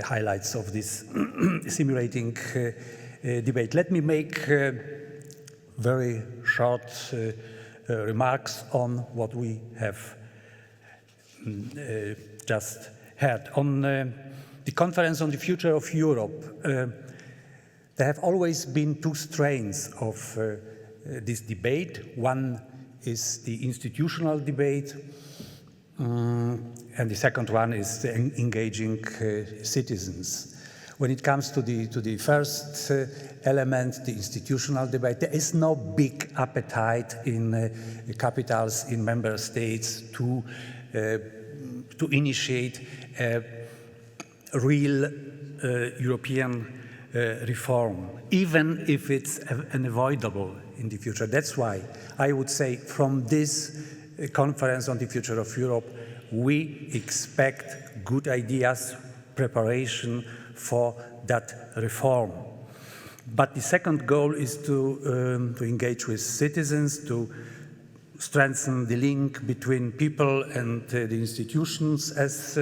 highlights of this stimulating debate. Let me make very short remarks on what we have just heard. On the conference on the future of Europe, there have always been two strains of this debate. One is the institutional debate, and the second one is the engaging citizens. When it comes to the first element, the institutional debate, there is no big appetite in capitals, in member states to initiate a real European reform, even if it's unavoidable in the future. That's why I would say from this conference on the future of Europe, we expect good ideas, preparation for that reform. But the second goal is to engage with citizens, to strengthen the link between people and the institutions, as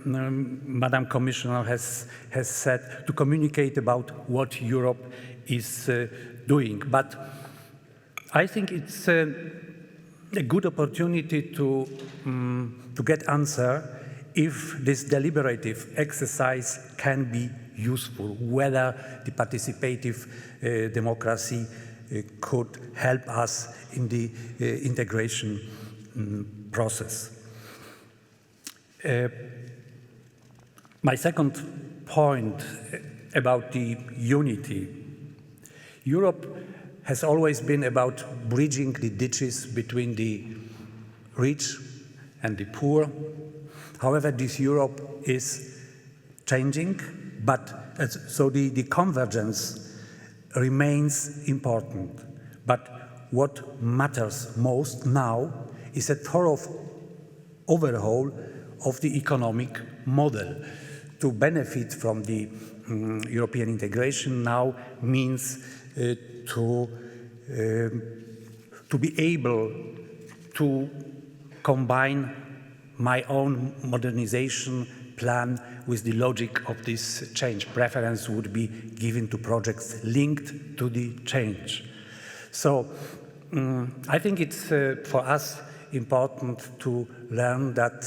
Madam Commissioner has said, to communicate about what Europe is doing. But I think it's a good opportunity to get answer if this deliberative exercise can be useful, whether the participative democracy could help us in the integration process. My second point about the unity. Europe has always been about bridging the ditches between the rich and the poor. However, this Europe is changing, but so the convergence remains important. But what matters most now is a thorough overhaul of the economic model. To benefit from the European integration now means to be able to combine my own modernization plan with the logic of this change. Preference would be given to projects linked to the change. So I think it's for us important to learn that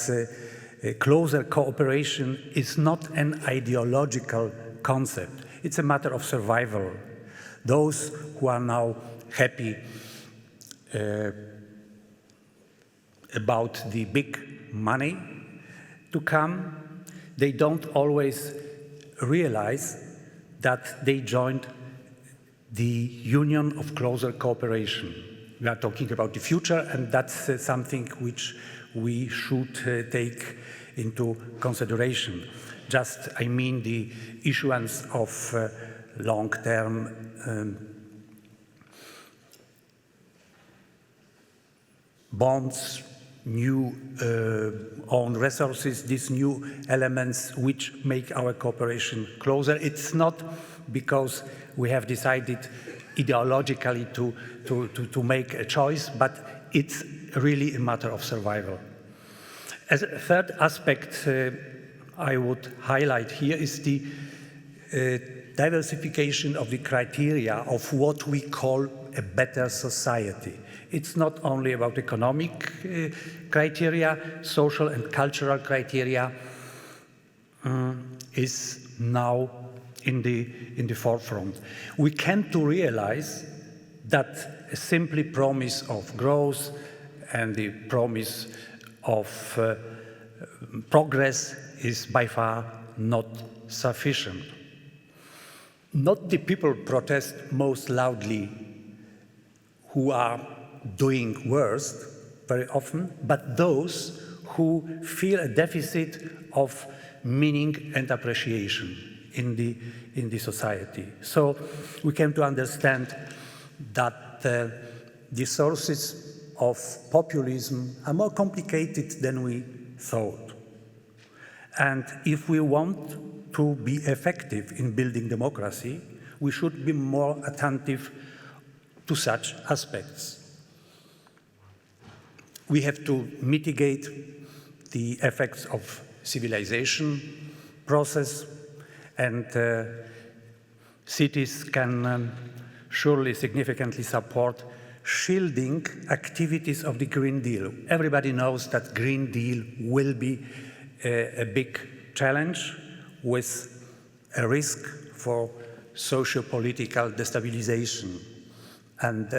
closer cooperation is not an ideological concept. It's a matter of survival. Those who are now happy about the big money to come, they don't always realize that they joined the union of closer cooperation. We are talking about the future, and that's something which we should take into consideration. Just, I mean, the issuance of long-term bonds, new own resources, these new elements which make our cooperation closer. It's not because we have decided ideologically to make a choice, but it's really a matter of survival. As a third aspect I would highlight here is the diversification of the criteria of what we call a better society. It's not only about economic criteria, social and cultural criteria is now in the forefront. We came to realize that a simply promise of growth and the promise of progress is by far not sufficient. Not the people protest most loudly who are doing worst very often, but those who feel a deficit of meaning and appreciation in the society. So we came to understand that the sources of populism are more complicated than we thought. And if we want to be effective in building democracy, we should be more attentive to such aspects. We have to mitigate the effects of civilization process, and cities can surely significantly support shielding activities of the Green Deal. Everybody knows that Green Deal will be a big challenge with a risk for socio-political destabilization. And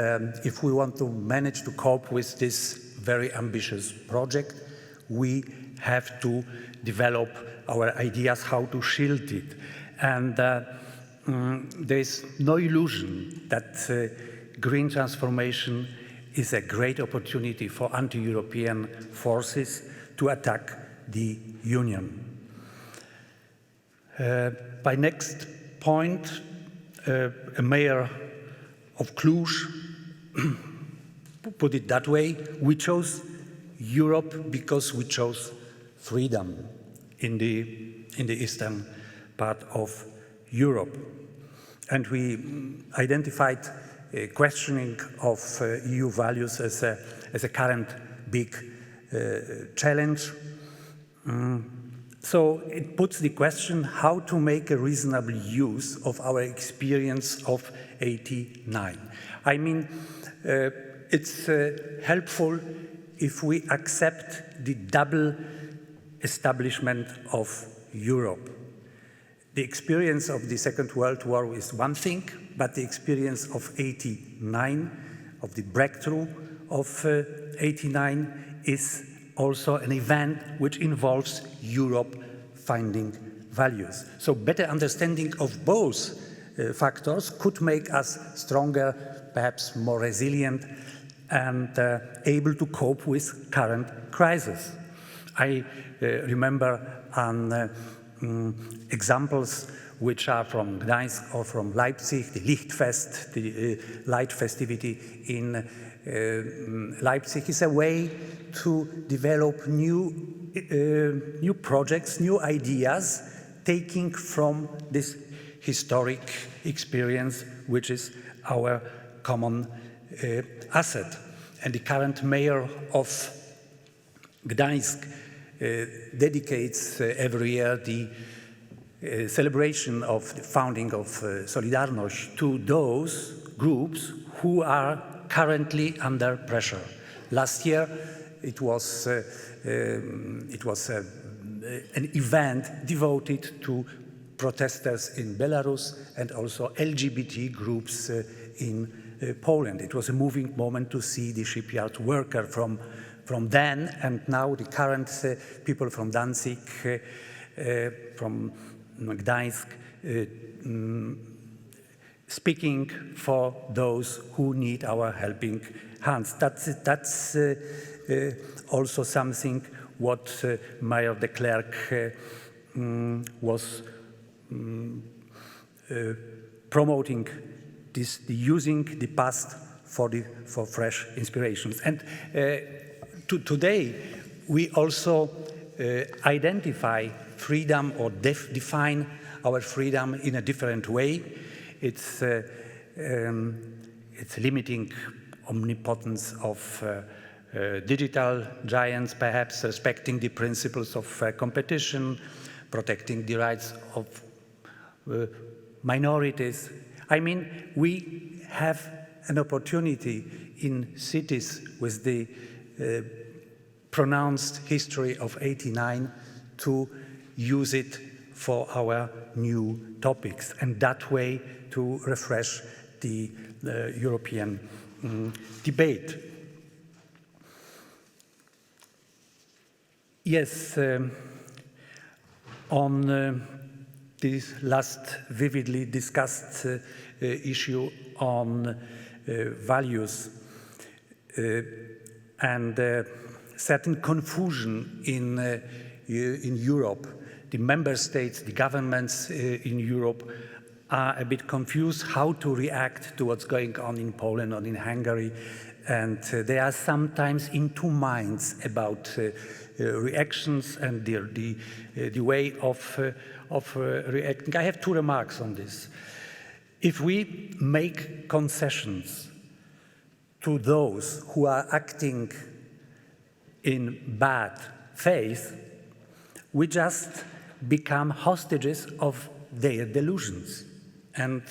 if we want to manage to cope with this very ambitious project, we have to develop our ideas how to shield it. And there is no illusion that green transformation is a great opportunity for anti-European forces to attack the Union. By next point, a mayor of Cluj put it that way: we chose Europe because we chose freedom in the eastern part of Europe. And we identified questioning of EU values as a current big challenge. So it puts the question how to make a reasonable use of our experience of '89. I mean, it's helpful if we accept the double establishment of Europe. The experience of the Second World War is one thing, but the experience of '89, of the breakthrough of '89, is also an event which involves Europe finding values. So better understanding of both factors could make us stronger, perhaps more resilient, and able to cope with current crises. I remember examples which are from Gdansk or from Leipzig, the Lichtfest, the light festivity in Leipzig is a way to develop new projects, new ideas, taking from this historic experience, which is our common asset. And the current mayor of Gdansk dedicates every year the celebration of the founding of Solidarność to those groups who are currently under pressure. Last year, it was an event devoted to protesters in Belarus and also LGBT groups in Poland. It was a moving moment to see the shipyard worker from then and now the current people from Danzig, from Gdańsk, speaking for those who need our helping hands. That's also something what Mayor De Clercq was promoting, using the past for fresh inspirations. And today we also identify freedom or define our freedom in a different way. It's limiting omnipotence of digital giants, perhaps respecting the principles of competition, protecting the rights of minorities. I mean, we have an opportunity in cities with the pronounced history of '89 to use it for our new topics, and that way to refresh the European debate. Yes, on this last vividly discussed issue on values and certain confusion in Europe. The member states, the governments in Europe are a bit confused how to react to what's going on in Poland or in Hungary, and they are sometimes in two minds about reactions and the way of reacting. I have two remarks on this. If we make concessions to those who are acting in bad faith, we just become hostages of their delusions. And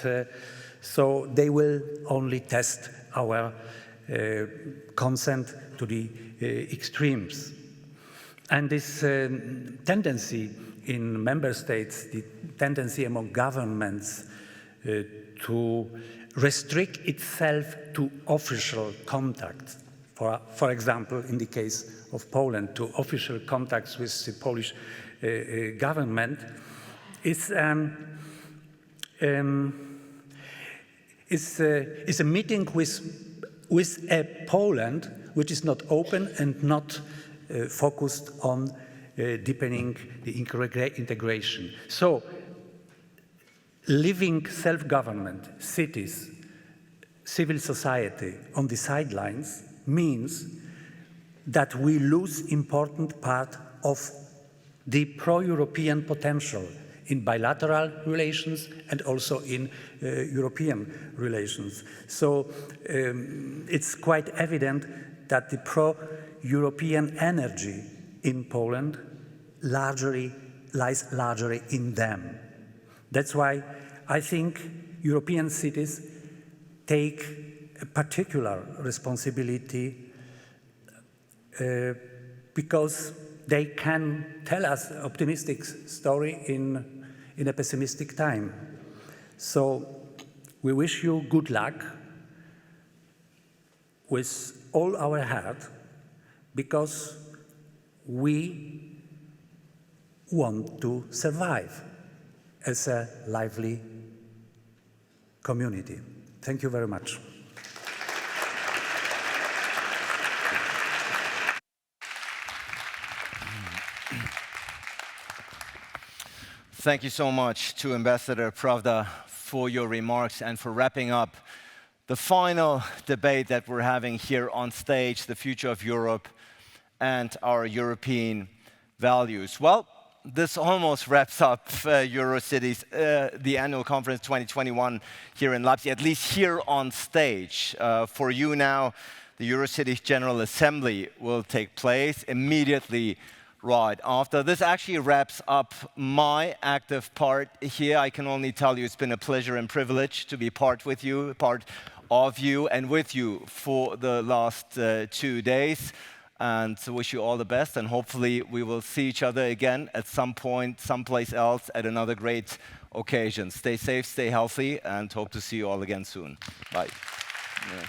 so they will only test our consent to the extremes. And this tendency in member states, the tendency among governments to restrict itself to official contacts, for example, in the case of Poland, to official contacts with the Polish government, is a meeting with a Poland which is not open and not focused on deepening the integration. So, leaving self-government, cities, civil society on the sidelines means that we lose important part of the pro-European potential in bilateral relations and also in European relations. So it's quite evident that the pro-European energy in Poland lies largely in them. That's why I think European cities take a particular responsibility because they can tell us an optimistic story in a pessimistic time. So we wish you good luck with all our heart, because we want to survive as a lively community. Thank you very much. Thank you so much to Ambassador Pravda for your remarks and for wrapping up the final debate that we're having here on stage, the future of Europe and our European values. Well, this almost wraps up Eurocities, the annual conference 2021 here in Leipzig, at least here on stage. For you now, the Eurocities General Assembly will take place immediately right after. This actually wraps up my active part here. I can only tell you it's been a pleasure and privilege to be part of you and with you for the last 2 days. And so wish you all the best, and hopefully we will see each other again at some point, someplace else, at another great occasion. Stay safe, stay healthy, and hope to see you all again soon. Bye. Yeah.